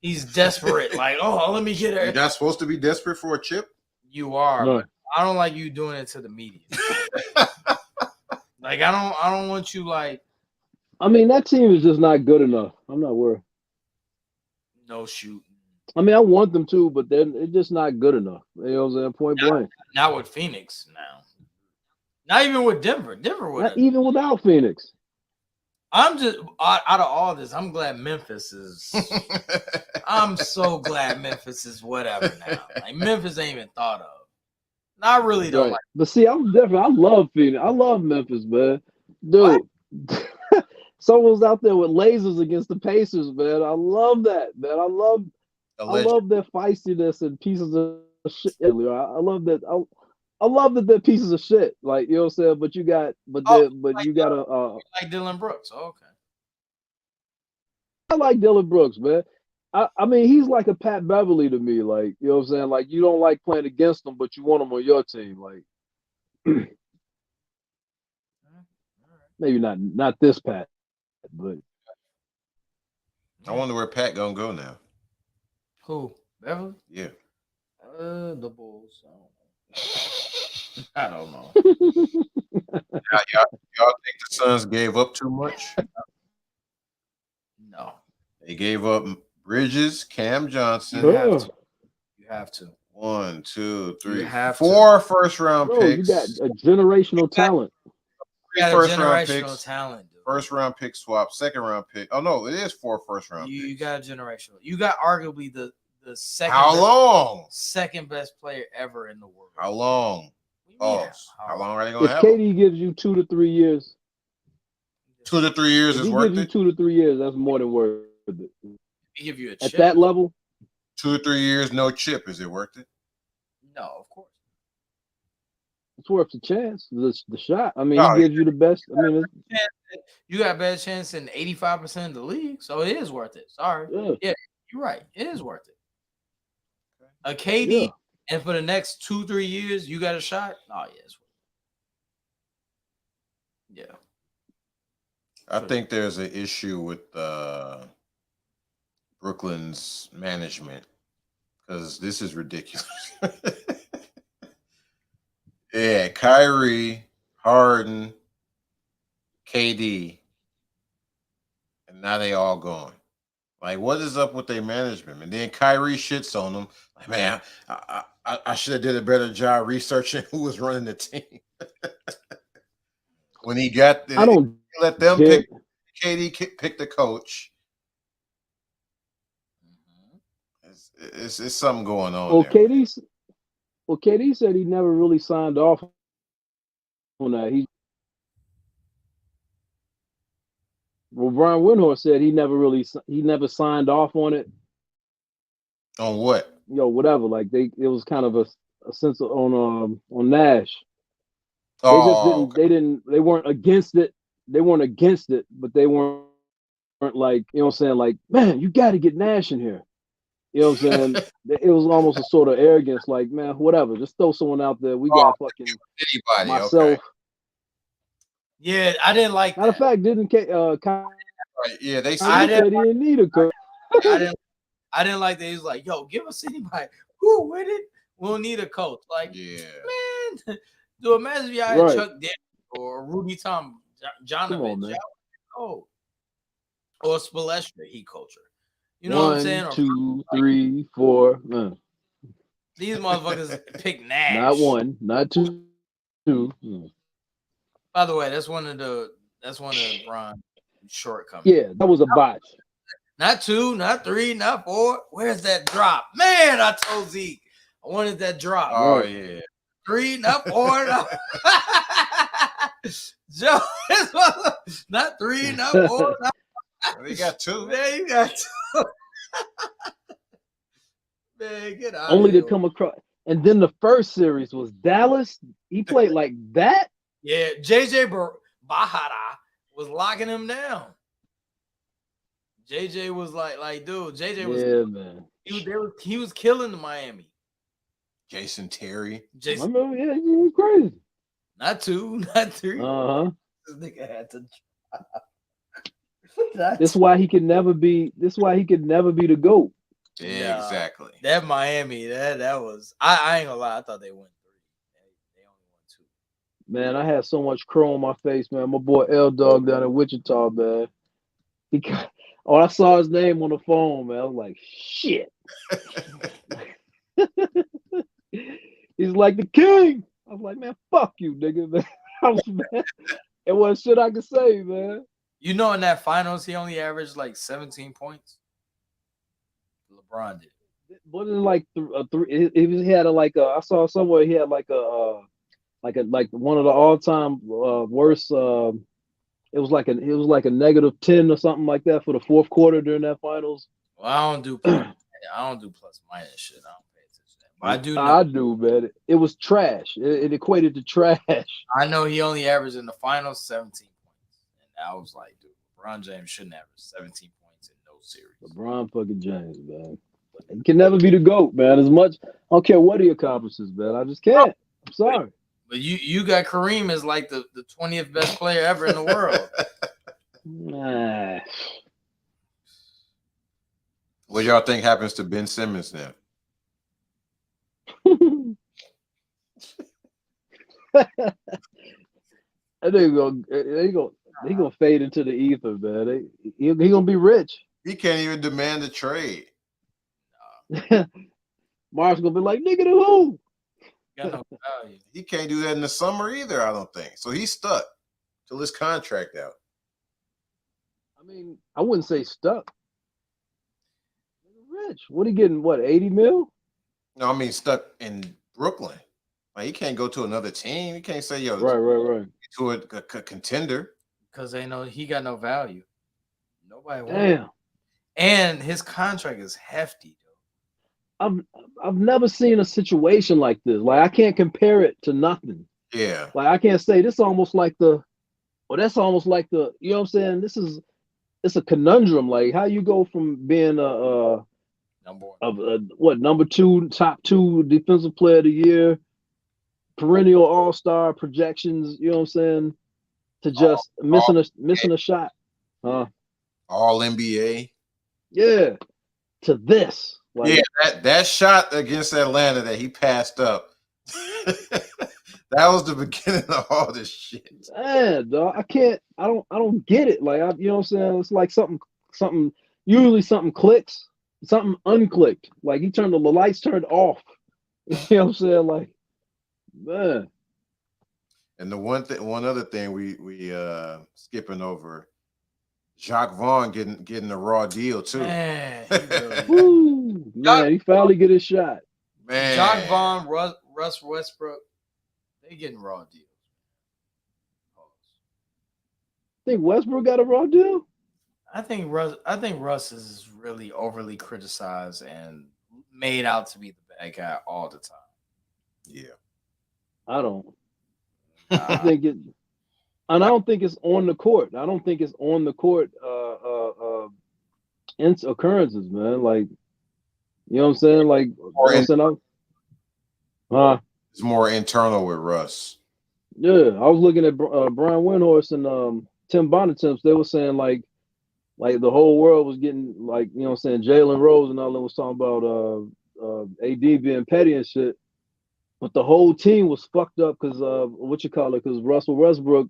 he's desperate. Like, oh, let me get it. You're not supposed to be desperate for a chip. You are. No. But I don't like you doing it to the media. Like, I don't want you like. I mean, that team is just not good enough. I'm not worried. No shooting. I mean, I want them to, but it's just not good enough. You know what I'm saying? Point blank. Not with Phoenix now. Not even with Denver. Even without Phoenix. I'm just out of all this. I'm glad Memphis is. I'm so glad Memphis is whatever now. Like Memphis ain't even thought of. I really don't like. But see, I'm different. I love Phoenix. I love Memphis, man. Dude, someone's out there with lasers against the Pacers, man. I love that, man. I love their feistiness and pieces of shit. I love that. I love that they're pieces of shit. Like, you know what I'm saying? But you got, you got a like Dylan Brooks. Oh, okay. I like Dylan Brooks, man. I mean, he's like a Pat Beverly to me. Like, you know what I'm saying? Like, you don't like playing against him, but you want him on your team. Like, maybe not this Pat, but I wonder where Pat gonna go now. Who? Beverly? Yeah. The Bulls. I don't know. Y'all think the Suns gave up too much? No. They gave up Bridges, Cam Johnson. You have to. 1, 2, 3, You have 4 first-round picks. You got a generational talent. You got a generational talent, dude. First-round pick swap, second-round pick. Oh, no, it is 4 first-round picks. You got a generational. You got arguably the second. How long? Second best player ever in the world. How long? Yeah. How long are they going to If have KD gives you 2 to 3 years, 2 to 3 years if is he worth gives you it? 2 to 3 years, that's more than worth it. He give you a At chip. that level, 2 to 3 years, no chip. Is it worth it? No, of course. It's worth the chance. The shot. I mean, Oh, he gives you the best. I mean, You got a better chance than 85% of the league, so it is worth it. Sorry. yeah, Yeah, you're right. It is worth it. A yeah. KD, and for the next 2-3 years, you got a shot. Oh yeah, it's worth it. Yeah. I think there's an issue with Brooklyn's management because this is ridiculous. Yeah, Kyrie, Harden, KD, and now they all gone. Like, what is up with their management? And then Kyrie shits on them. Like, man, I should have did a better job researching who was running the team. When he got, I don't let them get- pick. KD pick the coach. It's something going on. Well, there, KD said he never really signed off on that. Brian Windhorst said he never signed off on it. On what? Whatever. Like it was kind of a sense of, on Nash. They just Oh, didn't. okay. They weren't against it. They weren't against it, but they weren't like, you know what I'm saying, like, man, you got to get Nash in here. You know what I'm saying? It was almost a sort of arrogance, like, man, whatever, just throw someone out there. We got fucking Anybody? myself. Okay. Yeah, I didn't like Matter of that. fact, didn't Right. Yeah, they I said said he didn't need a coach. I didn't like that. He was like, yo, give us anybody. Who with it? We'll need a coach. Like, yeah. man, do imagine if y'all had Right. Chuck Davis or Rudy Tom Come on, Jonovich. man. Oh, or Spolestra, he culture. You know what I'm saying? 1, Or 2, 3, 4. these motherfuckers pick Nash. Not 1, not 2. By the way, that's one of Bron's shortcomings. Yeah, that was a botch. Not 2, not 3, not 4. Where's that drop? Man, I told Zeke I wanted that drop. Oh Right. yeah. 3, not 4. Joe, not 3, not 4. Not They got 2. Man, you got 2. Man, get out Only of here. to come across. And then the first series was Dallas. He played like that. Yeah, JJ Bahara was locking him down. JJ was like, dude, JJ was, Yeah, man. he was killing the Miami. Jason Terry. I Jason, remember, yeah, he was crazy. not 2, not 3. Uh-huh. This nigga had to. That's why he could never be. That's why he could never be the GOAT. Yeah, exactly. That Miami, that was. I ain't gonna lie. I thought they won 3. They only won 2. Man, I had so much crow on my face, man. My boy L Dog down in Wichita, man. I saw his name on the phone, man. I was like, shit. He's like the king. I was like, man, fuck you, nigga. Man. I was mad. It wasn't shit I could say, man. You know, in that finals, he only averaged like 17 points. LeBron did. Wasn't it like he had I saw somewhere he had like one of the all-time worst. It was like a -10 or something like that for the fourth quarter during that finals. Well, I don't do plus minus shit. I don't pay attention to that. But I do know. I do, man. It was trash. It equated to trash. I know he only averaged in the finals 17 points, and I was like, dude, LeBron James shouldn't average 17 points in no series. LeBron fucking James, man. He can never be the GOAT, man. As much, I don't care what he accomplishes, man. I just can't. I'm sorry. But you got Kareem as like the 20th best player ever in the world. Nah. What y'all think happens to Ben Simmons now? They gonna fade into the ether, man. He gonna be rich. He can't even demand a trade. Mark's gonna be like, nigga, to who? Got no value. He can't do that in the summer either, I don't think. So he's stuck till his contract out. I mean, I wouldn't say stuck. Rich. What are you getting? What, 80 mil? No, I mean stuck in Brooklyn. Like he can't go to another team. He can't say, yo, Right. to a contender. Because he got no value. Nobody wants Damn. him. And his contract is hefty, though. I've never seen a situation like this. Like I can't compare it to nothing. Yeah. Like I can't say this almost like the, or that's almost like the, you know what I'm saying? It's a conundrum. Like how you go from being number two, top two defensive player of the year, perennial all-star projections, you know what I'm saying, to just all, missing a shot. all NBA. Yeah, to this. Like, Yeah, that shot against Atlanta that he passed up. That was the beginning of all this shit. man, dog, I don't get it. Like, you know what I'm saying? It's like usually something clicks, something unclicked. Like he turned the lights turned off. You know what I'm saying? Like, man. And one other thing we skipping over, Jacques Vaughn getting a raw deal too. Man, he really Woo, man, he finally get his shot. Man, Jacques Vaughn, Russ Westbrook, they getting raw deals. Think Westbrook got a raw deal? I think Russ is really overly criticized and made out to be the bad guy all the time. Yeah, I don't. I think it, and I don't think it's on the court. I don't think it's on the court. Occurrences, man. Like, you know what I'm saying? Like, you know what I'm saying? It's more internal with Russ. Yeah, I was looking at Brian Windhorst and Tim Bontemps. They were saying like the whole world was getting like, you know what I'm saying, Jalen Rose and all that was talking about AD being petty and shit. But the whole team was fucked up because because Russell Westbrook,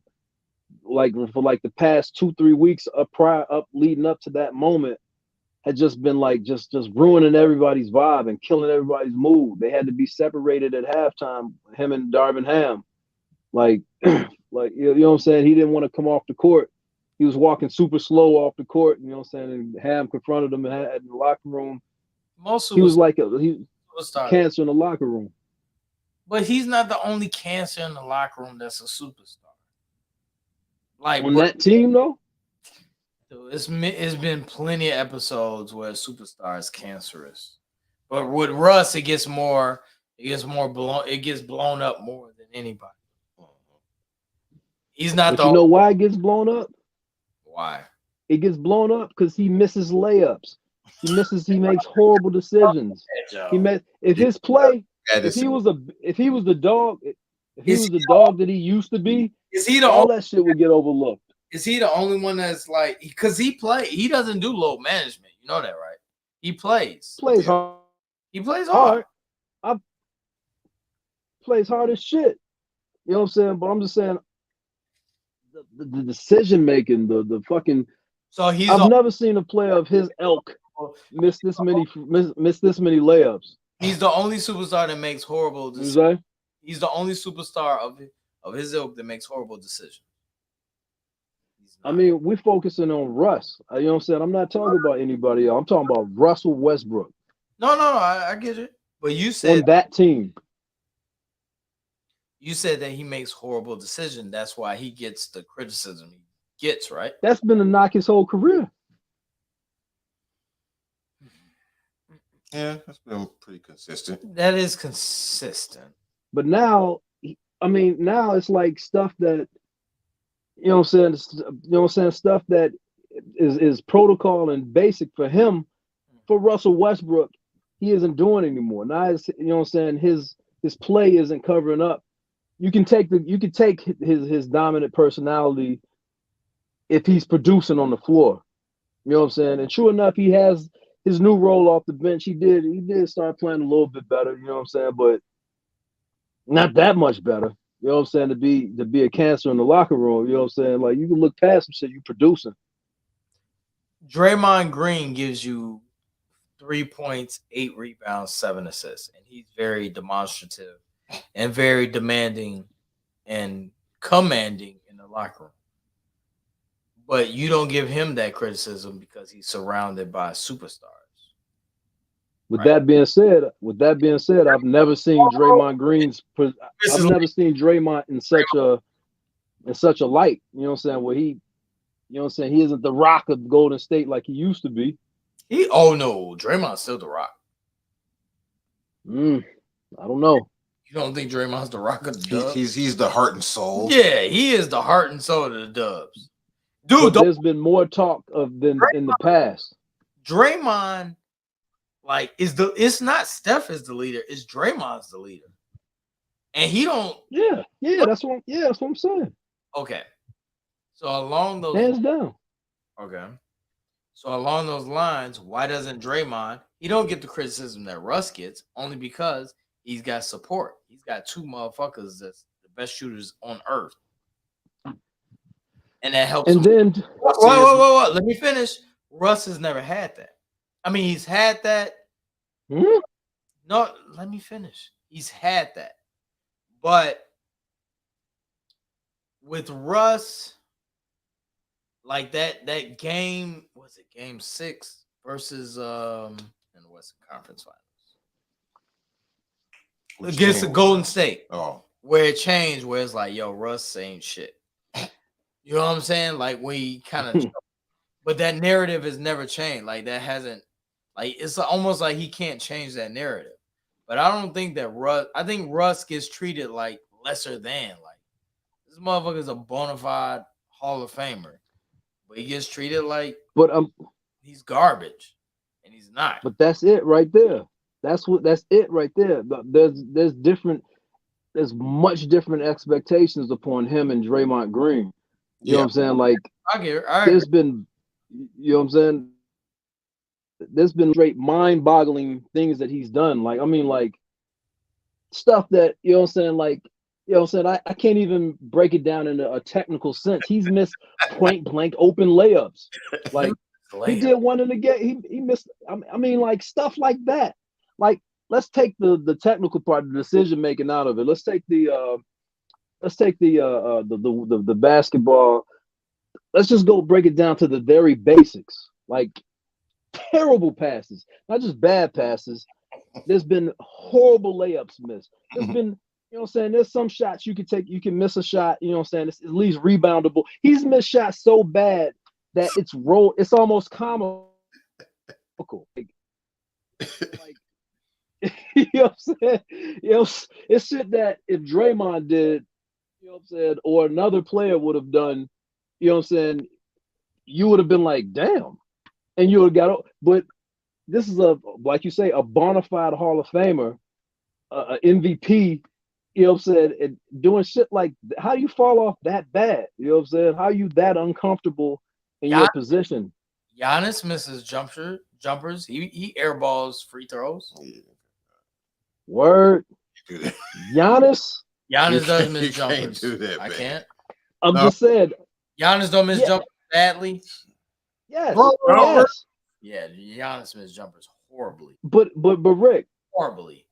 like for like the past 2-3 weeks leading up to that moment, had just been like just ruining everybody's vibe and killing everybody's mood. They had to be separated at halftime, him and Darvin Ham. Like like you know what I'm saying? He didn't want to come off the court. He was walking super slow off the court, you know what I'm saying? And Ham confronted him in the locker room. He was like he cancer in the locker room. But he's not the only cancer in the locker room that's a superstar. Like on that team though? It's been plenty of episodes where a superstar is cancerous. But with Russ, it gets blown up more than anybody. He's not but you know why it gets blown up? Why? It gets blown up because he misses layups. He makes horrible decisions. If he was the dog that he used to be, all that shit would get overlooked. Is he the only one that's like, because he doesn't do load management, you know that, right? He plays hard. He plays hard. Plays hard as shit. You know what I'm saying? But I'm just saying the decision making, the fucking. So I've never seen a player of his ilk miss this many layups. He's the only superstar that makes horrible decisions. He's the only superstar of his ilk that makes horrible decisions. I mean, we're focusing on Russ. You know what I'm saying? I'm not talking about anybody else. I'm talking about Russell Westbrook. No, I get it. But you said on that team. You said that he makes horrible decisions. That's why he gets the criticism he gets, right? That's been a knock his whole career. Yeah, that's been pretty consistent. That is consistent. But now it's like stuff that, you know what I'm saying, stuff that is protocol and basic for him. For Russell Westbrook, he isn't doing anymore. Now it's, you know what I'm saying, his play isn't covering up. You can take his dominant personality if he's producing on the floor. You know what I'm saying? And true enough, he has his new role off the bench. He did start playing a little bit better, you know what I'm saying, but not that much better. You know what I'm saying? To be a cancer in the locker room, you know what I'm saying? Like, you can look past some shit you producing. Draymond Green gives you 3 points, 8 rebounds, 7 assists, and he's very demonstrative and very demanding and commanding in the locker room. But you don't give him that criticism because he's surrounded by superstars. With that being said, I've never seen Draymond in such a light. You know what I'm saying? Where he, you know what I'm saying, he isn't the Rock of Golden State like he used to be. Oh no, Draymond's still the Rock. I don't know. You don't think Draymond's the rock of the Dubs? He's the heart and soul. Yeah, he is the heart and soul of the Dubs. Dude, But there's been more talk of than in the past. Draymond, like, it's not Steph is the leader, it's Draymond's the leader. And he don't. Yeah, that's what I'm saying. Okay. So along those Hands down. Okay. So along those lines, why doesn't Draymond? He don't get the criticism that Russ gets, only because he's got support. He's got two motherfuckers that's the best shooters on earth, and that helps. And then, whoa! Let me finish. Russ has never had that. I mean, he's had that. No, let me finish. He's had that, but with Russ. Like that game, was it game 6 versus in the Western Conference Finals against the Golden State? Oh, where it changed, where it's like, yo, Russ ain't shit. You know what I'm saying? Like we kind of, but that narrative has never changed. Like that hasn't, like it's almost like he can't change that narrative. But I don't think that Russ. I think Russ gets treated like lesser than. Like this motherfucker is a bona fide Hall of Famer. But he gets treated like he's garbage, and he's not. But that's it right there. That's it right there. There's much different expectations upon him and Draymond Green. You know what I'm saying? Like there's been, you know what I'm saying? There's been straight mind-boggling things that he's done. Like, I mean, like stuff that, you know what I'm saying, like, you know what I'm saying? I can't even break it down in a technical sense. He's missed point blank open layups. Like he did one in the game. He missed. I mean, like stuff like that. Like let's take the technical part, the decision making out of it. Let's take the basketball. Let's just go break it down to the very basics. Like terrible passes, not just bad passes. There's been horrible layups missed. There's been. You know what I'm saying? There's some shots you can take, you can miss a shot, you know what I'm saying? It's at least reboundable. He's missed shots so bad that it's almost comical. Like, you know what I'm saying? You know, it's shit that if Draymond did, you know what I'm saying, or another player would have done, you know what I'm saying, you would have been like, damn. And you would have got, but this is like you say, a bona fide Hall of Famer, an MVP. You know what I'm saying? And doing shit like how you fall off that bad? You know what I'm saying? How you that uncomfortable in your position? Giannis misses jumpers. He airballs free throws. Word. Giannis does miss jumpers. Do that, I can't. I'm just saying. Giannis don't miss jumpers badly. Yes. Yes. Yeah, Giannis miss jumpers horribly. But Rick. Horribly.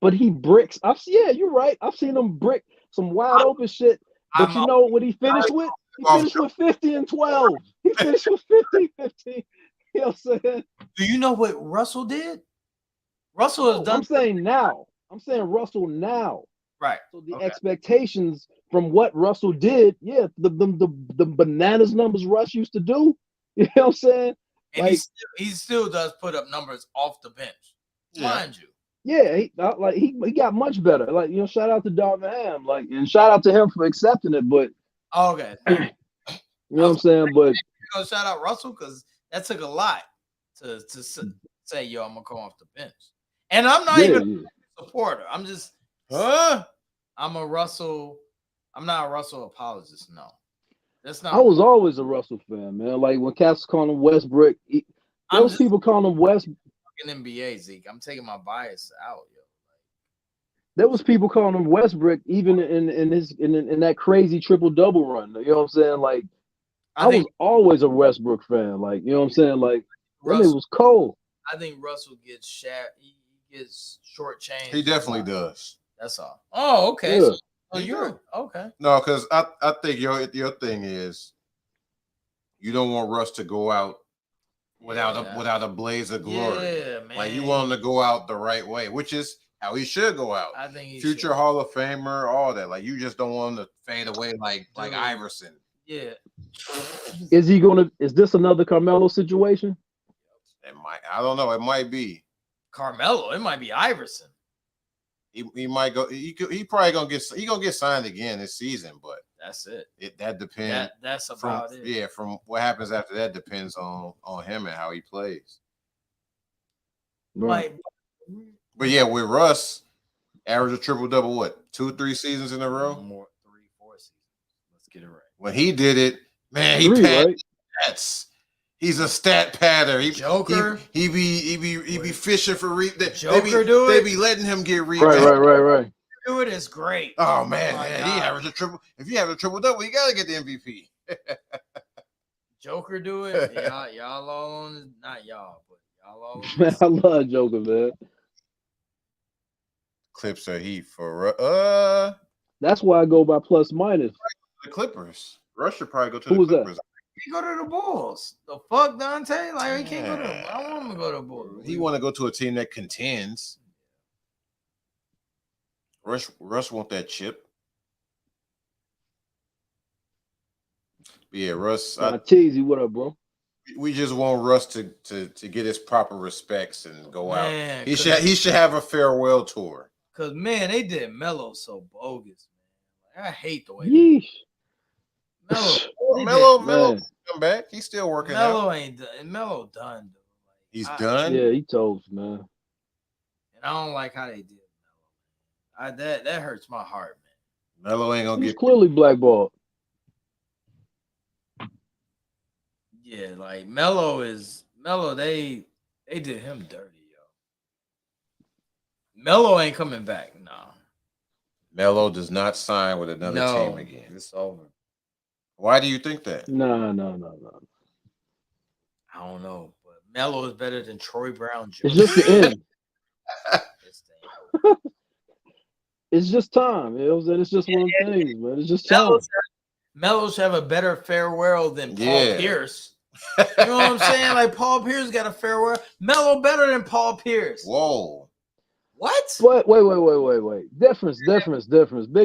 But he bricks. You're right. I've seen him brick some wide open shit. But you know what he finished with? He finished with 50 and 12. He finished with 50, 15. You know what I'm saying? Do you know what Russell did? Russell has done. I'm saying now. I'm saying Russell now. Right. So the expectations from what Russell did, the bananas numbers Russ used to do. You know what I'm saying? And like, he still does put up numbers off the bench, mind you. Yeah, he got much better. Like, you know, shout out to Darvin Ham, like, and shout out to him for accepting it. But okay, you know what I'm saying. But shout out Russell because that took a lot to say, yo, I'm gonna come off the bench. And I'm not even a supporter. I'm just, I'm a Russell. I'm not a Russell apologist. No, that's not. I was always a Russell fan, man. Like when cats calling him Westbrook, those people calling him West. NBA, Zeke. I'm taking my bias out, yo. There was people calling him Westbrook even in that crazy triple double run. You know what I'm saying? Like I was always a Westbrook fan. Like, you know what I'm saying? Like Russell, it was cold. I think Russell gets he gets shortchanged. He definitely does. That's all. Oh, okay. Yeah. So you're okay. No, because I think your thing is you don't want Russ to go out without a blaze of glory. Yeah, man. Like you want him to go out the right way, which is how he should go out. I think future Hall of Famer, all that. Like you just don't want him to fade away like Iverson. Yeah. Is this another Carmelo situation? It might. I don't know. It might be Carmelo. It might be Iverson. He might go. He probably gonna get signed again this season, but that's it. That depends. That's about it. Yeah, from what happens after that depends on him and how he plays. Right. But yeah, with Russ, average a triple double, what 2-3 seasons in a row? More 3-4 seasons. Let's get it right. When he did it, man, he padded stats. He's a stat padder. Joker. He be fishing for They be letting him get rebounds. Right. Do it is great. Oh man, he averaged a triple. If you have a triple double, you gotta get the MVP. Joker do it. Y'all all on not y'all, but y'all all on Man, I love Joker, man. Clips are heat for That's why I go by plus minus. The Clippers. Russ should probably go to Who the was Clippers. He go to the Bulls. The fuck, Dante? Like he can't go to. I want him to go to the Bulls. He want to go to a team that contends. Russ want that chip. But yeah, Russ. I tease you. What up, bro? We just want Russ to get his proper respects and go Man, out. He should have a farewell tour. Cause man, they did Melo so bogus, man. Like, I hate the way Melo come back. He's still working Melo out. ain't done. Melo done, dude. Like, He's done. Yeah, he toast, man. And I don't like how they did Melo. That hurts my heart, man. Melo ain't gonna He's clearly blackballed. Yeah, like Melo. They did him dirty, yo. Melo ain't coming back. Nah. Melo does not sign with another team again. It's over. Why do you think that? No. I don't know, but Melo is better than Troy Brown Jr. It's just the end. It's just time. You know what I'm saying? It's just one of the things, man. It's just time. Melo should have a better farewell than Paul Pierce. You know what I'm saying? Like Paul Pierce got a farewell. Melo better than Paul Pierce. Whoa. What? Wait. Difference. Big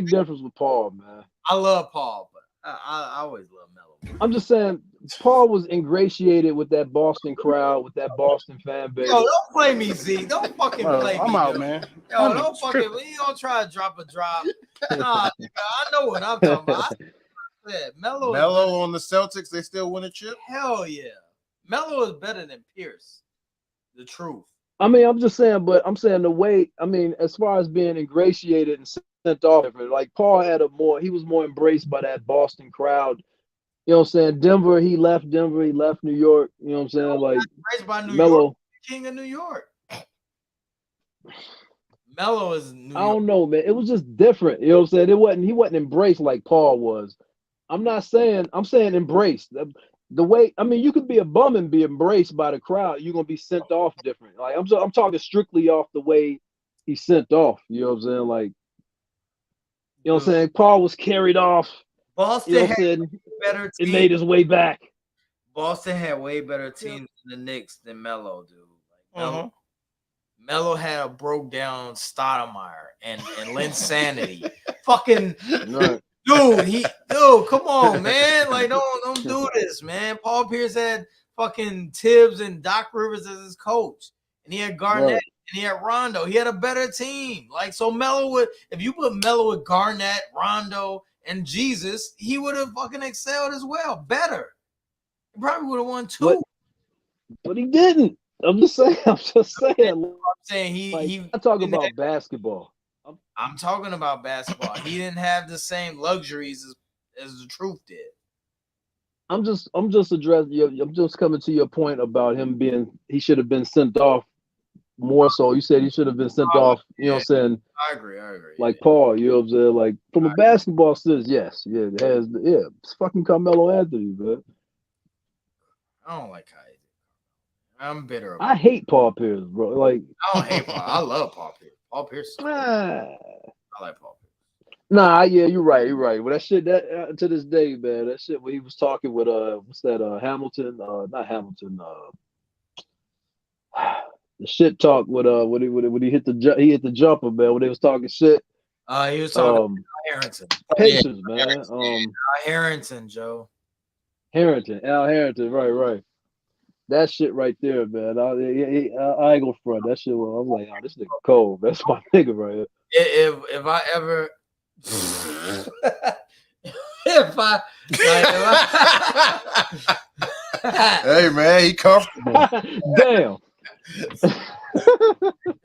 difference with Paul, man. I love Paul, but I always love Melo. I'm just saying, Paul was ingratiated with that Boston crowd, with that Boston fan base. Yo, don't play me, Z. Don't fucking play me. I'm out, man. Yo, don't fucking. You don't try to drop a drop. Nah, nigga, I know what I'm talking about. Melo on the Celtics, they still win a chip? Hell yeah. Melo is better than Pierce. The truth. I mean, I'm just saying, but I'm saying the way, I mean, as far as being ingratiated and sent off, like Paul he was more embraced by that Boston crowd. You know what I'm saying? Denver, he left New York. You know what I'm saying? Like, embraced by New Melo. York, king of New York. Melo is New York. I don't know, man. It was just different. You know what I'm saying? He wasn't embraced like Paul was. I'm saying embraced. The way, I mean, you could be a bum and be embraced by the crowd. You're gonna be sent off different. Like I'm talking strictly off the way he's sent off. You know what I'm saying? Like, you know what I'm saying? Paul was carried off. Boston you know had better team. It made his way back. Boston had way better teams than the Knicks than Melo, dude. Like Melo had a broke down Stoudemire and Lynn Sanity. Fucking right. Dude, come on, man. Like, don't do this, man. Paul Pierce had fucking Tibbs and Doc Rivers as his coach. And he had Garnett and he had Rondo. He had a better team. Like, so if you put Melo with Garnett, Rondo, and Jesus, he would have fucking excelled as well. Better. He probably would have won 2. But he didn't. I'm just saying. I'm saying I'm talking about basketball. I'm talking about basketball. He didn't have the same luxuries as the truth did. I'm just addressing you. I'm just coming to your point about him he should have been sent off more so. You said he should have been sent off, you know what I'm saying? I agree. Like Paul, you know what I'm saying? Like from a basketball sense, yes. Yeah, it has it's fucking Carmelo Anthony, man. I don't like how he did. I'm bitter about I hate Paul Pierce, bro. Like I don't hate Paul. I love Paul Pierce. Paul Pierce. I like Paul Pierce. Nah, yeah, you're right. Well, that shit, to this day, man, that shit when he was talking with what's that? Hamilton, not Hamilton. The shit talk with when he hit the jumper, man. When they was talking shit. He was talking Harrington. Patience, man. Harrington, Joe. Al Harrington, right. That shit right there, man. I ain't gonna front. That shit. I'm like, oh, this nigga cold. That's my nigga right here. If I ever, Hey man, he comfortable. Damn.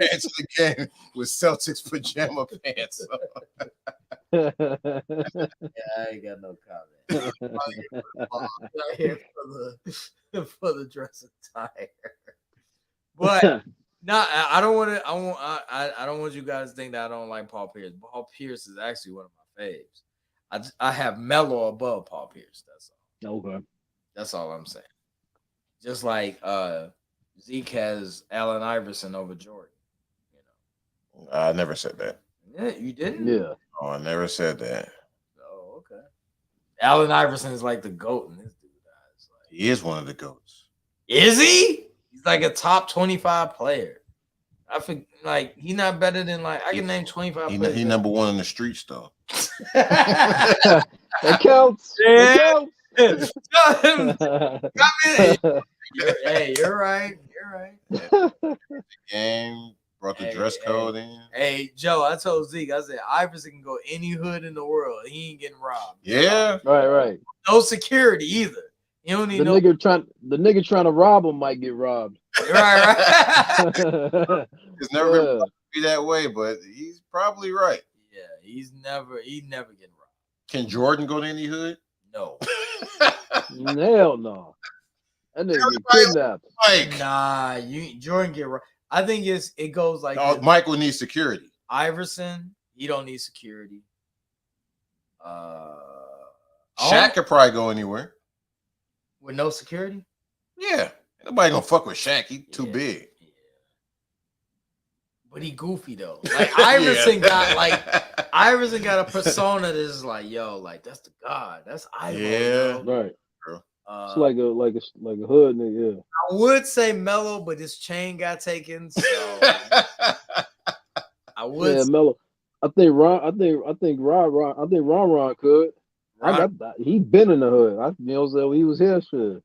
Answer the game with Celtics pajama pants. Yeah, I ain't got no comment. I'm here for the dress attire. But no, I don't want to. I don't want you guys to think that I don't like Paul Pierce. Paul Pierce is actually one of my faves. I have Melo above Paul Pierce. That's all. Okay. That's all I'm saying. Just like Zeke has Allen Iverson over Jordan. You know. I never said that. Yeah, you didn't. Yeah. Oh, I never said that. Oh, okay. Allen Iverson is like the GOAT in this dude. Like, He is one of the GOATs. is he? He's like a top 25 player. I think like he's not better than like I can name 25 players. He number one in the streets though. That counts. Yeah. That counts. You're right. You're right. Game brought the dress code in. Hey, Joe, I told Zeke, I said Iverson can go any hood in the world. He ain't getting robbed. Yeah. Right. No security either. You don't need the nigga trying to rob him might get robbed. Right. It's never gonna be that way, but he's probably right. Yeah, he's never getting robbed. Can Jordan go to any hood? No. Hell no. That nigga get kidnapped. Mike. Nah, Jordan get robbed. I think it goes like Oh, this. Michael needs security. Iverson, he don't need security. Shaq could probably go anywhere. With no security? Yeah. Nobody gonna fuck with Shaq. He too big. Yeah. But he goofy though. Like Iverson got a persona that's like, yo, like that's the god. That's Iverson. Yeah. Right. It's like a hood nigga. Yeah. I would say Melo, but his chain got taken. So I would. Yeah, Melo. I think Ron could. He been in the hood. So he was here. Shit.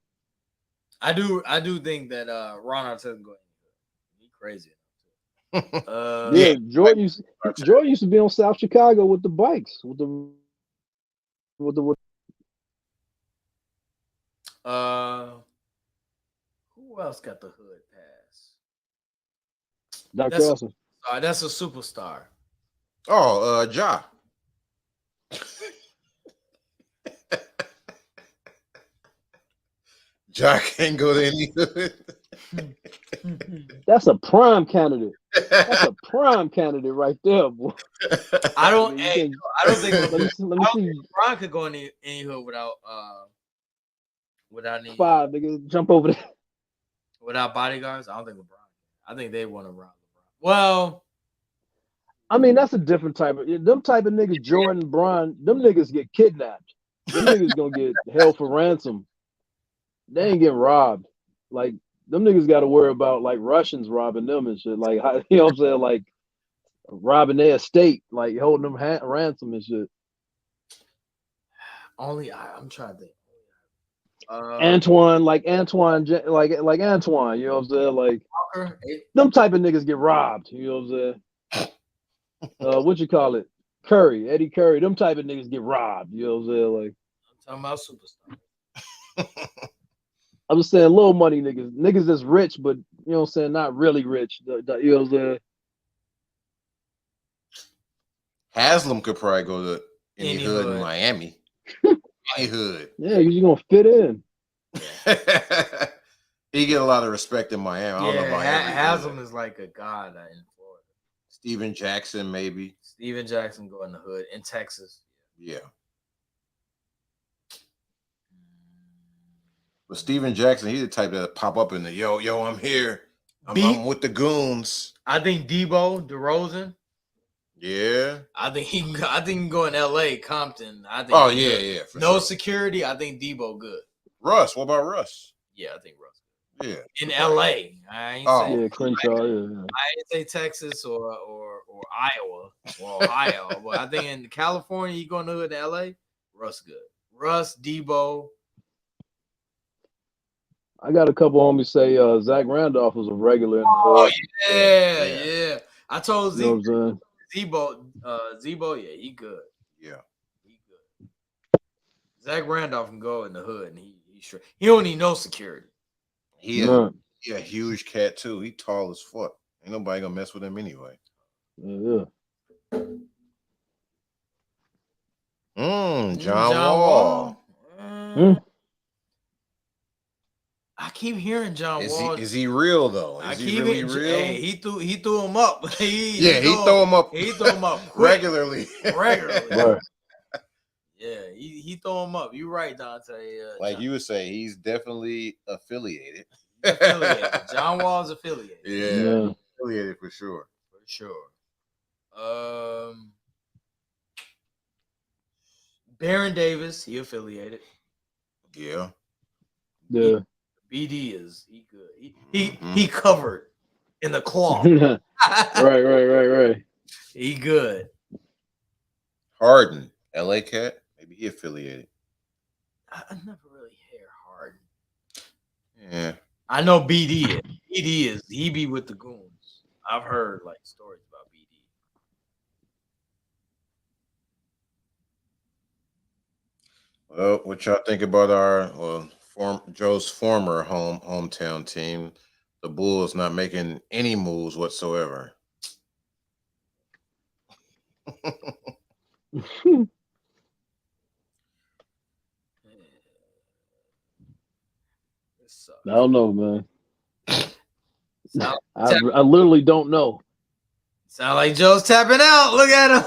I do think that Ron Artest can go. He crazy. Yeah, Jordan used to be on South Chicago with the bikes with the. Who else got the hood pass? Dr. Carlson. That's a superstar. Oh, Ja. Ja can't go to any hood. That's a prime candidate. That's a prime candidate right there, boy. I don't think let me see. LeBron could go any hood without any 5 niggas jump over there. Without bodyguards. I don't think LeBron. I think they want to rob LeBron. Well, I mean, that's a different type of niggas. Jordan, Bron, them niggas get kidnapped. Them niggas gonna get held for ransom. They ain't getting robbed. Like them niggas got to worry about like Russians robbing them and shit. Like you know what I'm saying, like robbing their estate, like holding them ransom and shit. I'm trying to think. Antoine. You know what I'm saying? Like them type of niggas get robbed. You know what I'm saying? What you call it? Eddie Curry. Them type of niggas get robbed. You know what I'm saying? Like I'm talking about superstar. I'm just saying little money niggas that's rich, but you know what I'm saying, not really rich. You know what I'm saying? Haslam could probably go to any hood in Miami. Any hood. Yeah, you're gonna fit in. He get a lot of respect in Miami. I don't know about Haslam is like a god in Florida. Steven Jackson, maybe. Steven Jackson go in the hood in Texas. Yeah. But Steven Jackson, he's the type that pop up in the yo, I'm here. I'm with the goons. I think DeRozan. Yeah. I think he can go in LA, Compton. I think. Oh, yeah. No sure. Security. I think Debo good. Russ, what about Russ? Yeah, I think Russ. Yeah. In LA. I ain't Crenshaw. Yeah. I ain't say Texas or Iowa or Ohio, but I think in California, you going to hood in LA, Russ good. Russ, Debo. I got a couple homies say Zach Randolph was a regular in the Oh hood. yeah. I told You know what I'm Zebo, yeah, he good. Yeah. He good. Zach Randolph can go in the hood and he sure he don't need no security. He saying? Right. a huge cat too. He tall as fuck. Ain't nobody gonna mess with him anyway. Yeah. John Wall. Hmm. I keep hearing John Wall. Is he real though? Is he really real? Hey, he threw him up. he throw him up. He threw him up quick. regularly. Right. Yeah, he throw him up. You're right, Dante. Like you would say, he's definitely affiliated. John Wall's affiliated. Yeah, affiliated for sure. For sure. Baron Davis, he affiliated. Yeah. Yeah. BD is he good. He covered in the cloth. Right. He good. Harden, LA cat, maybe he affiliated. I never really hear Harden. Yeah. I know BD is. He be with the goons. I've heard like stories about BD. Well, what y'all think about our Joe's former hometown team, the Bulls, not making any moves whatsoever? I don't know, man. I literally don't know. Sound like Joe's tapping out. Look at him.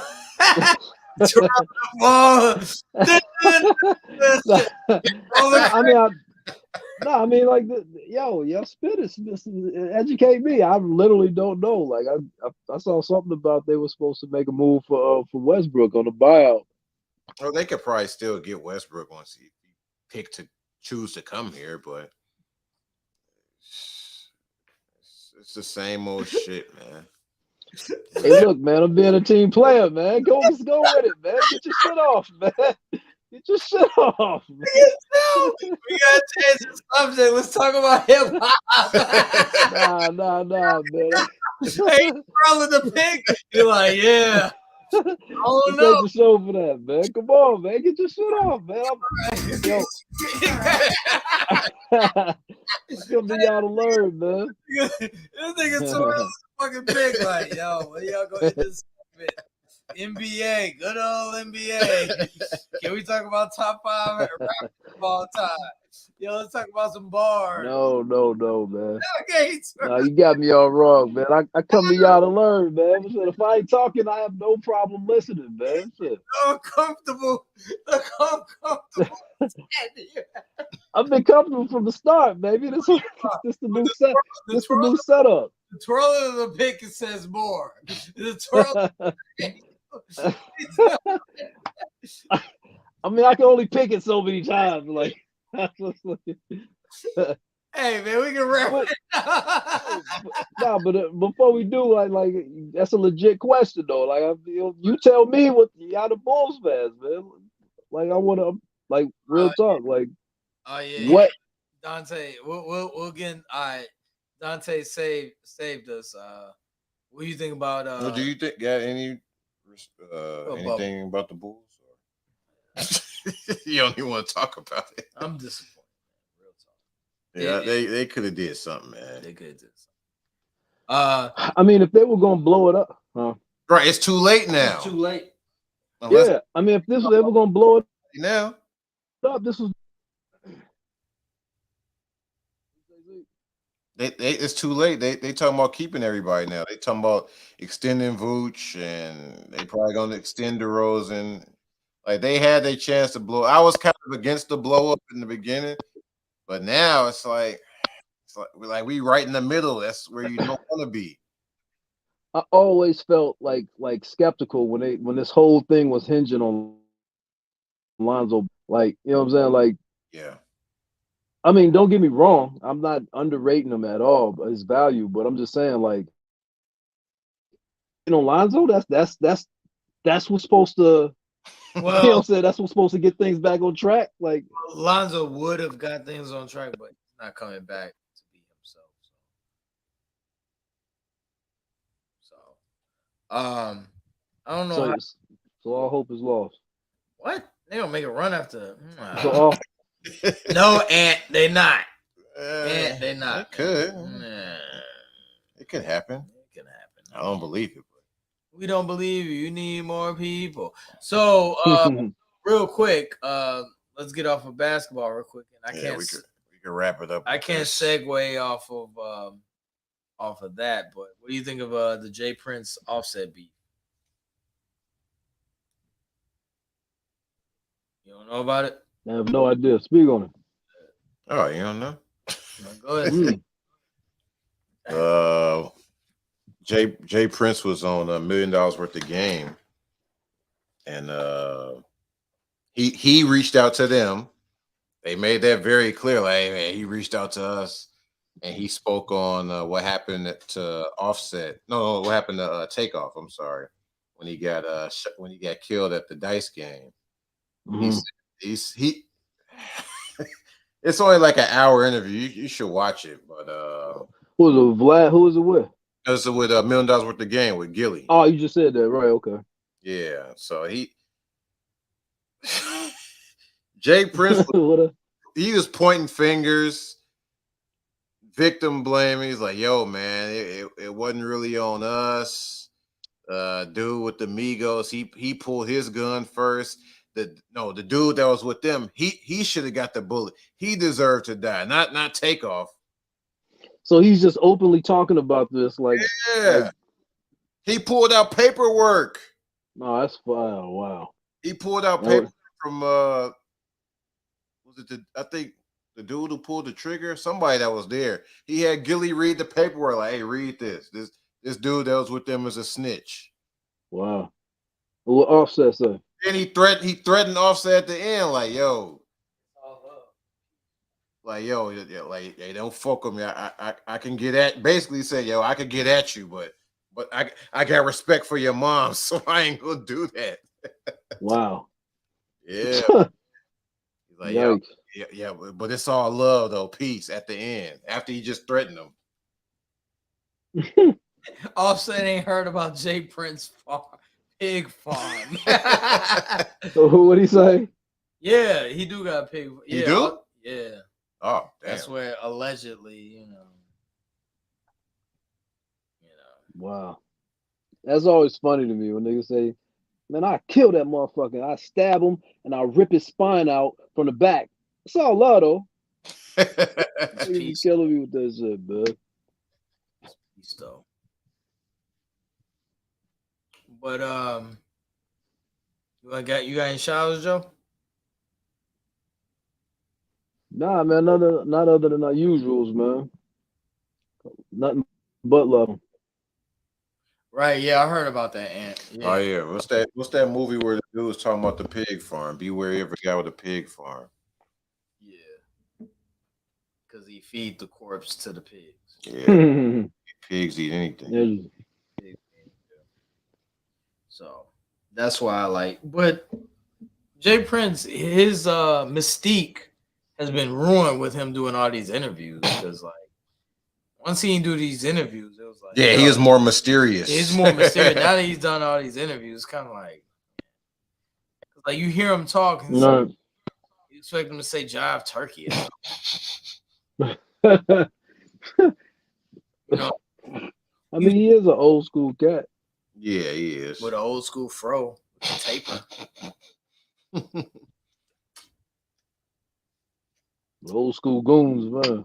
I mean, like, yo, spit it, educate me. I literally don't know. Like, I saw something about they were supposed to make a move for Westbrook on the buyout. Well, they could probably still get Westbrook once he choose to come here, but it's the same old shit, man. Hey, look, man, I'm being a team player, man. Go with it, man. Get your shit off, man. Get your shit off, man. We gotta change the subject. Let's talk about hip Nah, hop. man. Hey, rolling the pick. You're like, yeah. Oh This no. ain't the show for that, man. Come on, man. Get your shit off, man. I'm coming to y'all to learn, man. This nigga tore the fucking pick. Like, yo, when y'all go hit this NBA, good old NBA. Can we talk about top 5 of all time? Yo, let's talk about some bars. No, man. Okay, No, you got me all wrong, man. I come to y'all to learn, man. If I ain't talking, I have no problem listening, man. Shit. Uncomfortable. I've been comfortable from the start, baby. This the new set. This the new setup. The twirling of the pick, it says more. The twirl. I mean, I can only pick it so many times. Like, hey, man, we can wrap it. But before we do, like that's a legit question, though. Like, you tell me what y'all the Bulls fans, man. Like, I want to, like, real talk. Like, what? Dante, we'll get. All right, Dante saved us. What do you think about? Well, do you think got anything about the Bulls? You don't even want to talk about it. I'm disappointed. Real talk. Yeah, they could have did something, man. They could have did something. I mean, if they were gonna blow it up, right? It's too late now. It's too late. Yeah, I mean, if they were gonna blow it now, up, this was. It's too late. They talking about keeping everybody now. They talking about extending Vooch, and they probably gonna extend DeRozan. Like, they had their chance to blow. I was kind of against the blow up in the beginning, but now it's like we right in the middle. That's where you don't want to be. I always felt like skeptical when this whole thing was hinging on Lonzo. Like, you know what I'm saying? Like, yeah. I mean, don't get me wrong. I'm not underrating him at all, his value. But I'm just saying, like, Lonzo. That's what's supposed to. Well, you know what I'm saying? That's what's supposed to get things back on track. Like, Lonzo would have got things on track, but not coming back to be himself. I don't know So all hope is lost. what they gonna make a run after. So all No, Ant, they not. Ant, they not. It could. Nah, It could happen. it can happen. I don't believe it. We don't believe you. You need more people. So, real quick, let's get off of basketball real quick. And We could wrap it up. I can't segue off of that. But what do you think of the Jay Prince Offset beat? You don't know about it? I have no idea. Speak on it. Oh, you don't know? Go ahead. Jay Prince was on $1 million worth of game, and he reached out to them. They made that very clear. Like, hey, man, he reached out to us, and he spoke on what happened to Offset. No, what happened to Takeoff? I'm sorry, when he got killed at the dice game. Mm-hmm. He it's only like an hour interview. You should watch it. But who was it, Vlad? Who was it with? It was with $1 million worth of game with Gilly. Oh, you just said that, right? Okay. Yeah. So Jay Prince, he was pointing fingers, victim blaming. He's like, "Yo, man, it wasn't really on us. Dude with the Migos, he pulled his gun first. The dude that was with them, he should have got the bullet. He deserved to die, not Takeoff." So he's just openly talking about this, like, yeah. He pulled out paperwork. No, that's fine. Wow. He pulled out paper from was it I think the dude who pulled the trigger, somebody that was there. He had Gilly read the paperwork, like, "Hey, read this. This dude that was with them is a snitch." Wow. What Offset say? And he threatened Offset at the end, like, "Yo, like, yo, like, hey, don't fuck with me. I can get at." Basically said, "Yo, I could get at you, but I got respect for your mom, so I ain't gonna do that." Wow. Yeah. He's like, "Yo, yeah, but it's all love though, peace at the end." After he just threatened him. Offset ain't heard about Jay Prince pig farm. So what'd he say? Yeah, he do got a pig. Yeah, he do? Yeah. Oh, damn. That's where allegedly, you know. Wow. That's always funny to me when niggas say, "Man, I kill that motherfucker. I stab him and I rip his spine out from the back." It's all love though. He's killing me with that shit, man. Peace though. But you got any showers, Joe? Nah, man, not other than our usuals, man. Nothing but love. Right, yeah, I heard about that, Ant. Yeah. Oh yeah, what's that movie where the dude was talking about the pig farm? Be wary of a guy with a pig farm. Yeah, because he feed the corpse to the pigs. Yeah, pigs eat anything. Yeah. So that's why I like. But Jay Prince, his mystique has been ruined with him doing all these interviews because, like, once he didn't do these interviews, it was like, yeah, he is more mysterious. He's more mysterious. Now that he's done all these interviews, it's kind of like you hear him talk, and No. you expect him to say "jive turkey." You know, I mean, he is an old school cat. Yeah, he is. With an old school fro, with a taper. Old school goons, man.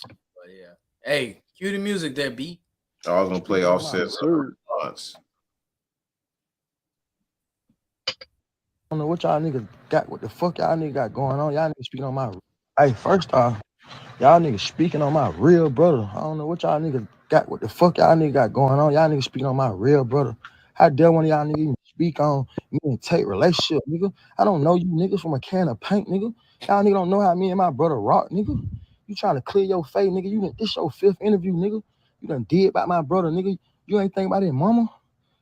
But yeah, hey, cue the music there, B. I was gonna play Offset's response. I don't know what y'all niggas got. What the fuck y'all niggas got going on? Y'all niggas speaking on my. Hey, first off, y'all niggas speaking on my real brother. I don't know what y'all niggas got. What the fuck y'all niggas got going on? Y'all niggas speaking on my real brother. How dare one of y'all niggas even speak on me and Tate relationship, nigga? I don't know you niggas from a can of paint, nigga. Y'all niggas don't know how me and my brother rock, nigga. You trying to clear your face, nigga. This your 5th interview, nigga. You done did about my brother, nigga. You ain't think about his mama.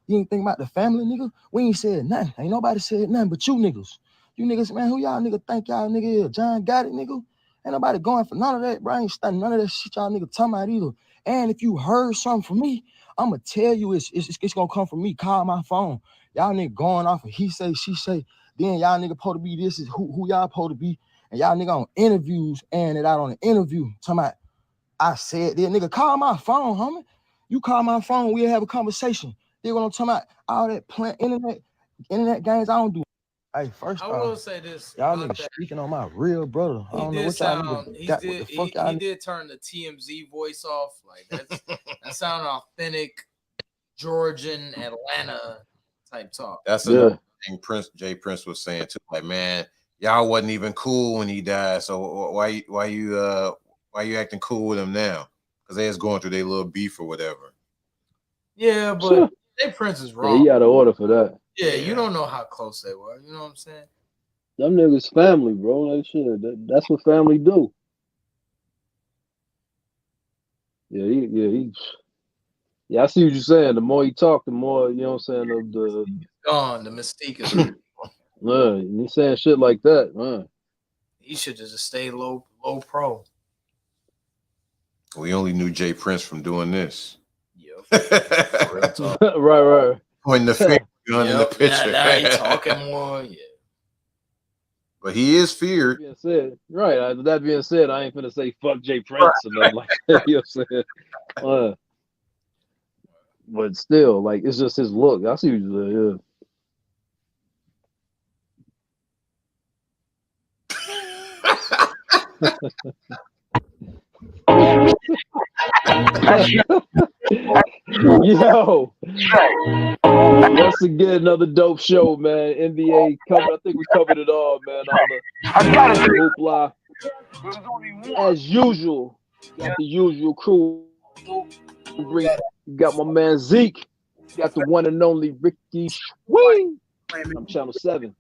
You ain't think about the family, nigga. We ain't said nothing. Ain't nobody said nothing but you niggas. You niggas, man, who y'all nigga think y'all nigga is? John got it, nigga. Ain't nobody going for none of that, bro. I ain't studying none of that shit y'all niggas talking about either. And if you heard something from me, I'ma tell you it's gonna come from me. Call my phone. Y'all nigga going off of he say, she say. Then y'all nigga supposed to be this is who y'all supposed to be. And y'all nigga on interviews and it out on an interview. Talking about I said that nigga call my phone, homie. You call my phone, we'll have a conversation. They what I'm talking about. All that internet games, I don't do. Hey, first I off, will say this y'all about niggas that. speaking on my real brother. I He don't know did what y'all sound. niggas got. What the fuck y'all He did turn the TMZ voice off. Like that sounded authentic Georgian Atlanta type talk. That's another thing Jay Prince was saying too. Like, man, y'all wasn't even cool when he died. So why you acting cool with him now? Because they was going through their little beef or whatever. Yeah, but Jay Prince is wrong. Yeah, he had an order for that. Yeah, you don't know how close they were. You know what I'm saying? Them niggas family, bro. Like shit. That's what family do. Yeah, I see what you're saying. The more he talk, the more, you know what I'm saying, of the Gone. The mystique is and he's saying shit like that, he should just stay low pro. We only knew Jay Prince from doing this. Yep. Real talk. right. Pointing the finger gun in the picture. Now he talking more. Yeah. But he is feared. Being said, right. That being said, I ain't finna say fuck Jay Prince or nothing like that. You know what I'm saying? But still, like it's just his look. I see what you're saying, Yo, once again, another dope show, man. NBA covered. I think we covered it all, man. All the hoopla. As usual, got the usual crew. Got my man Zeke. Got the one and only Ricky Swing. I'm Channel 7.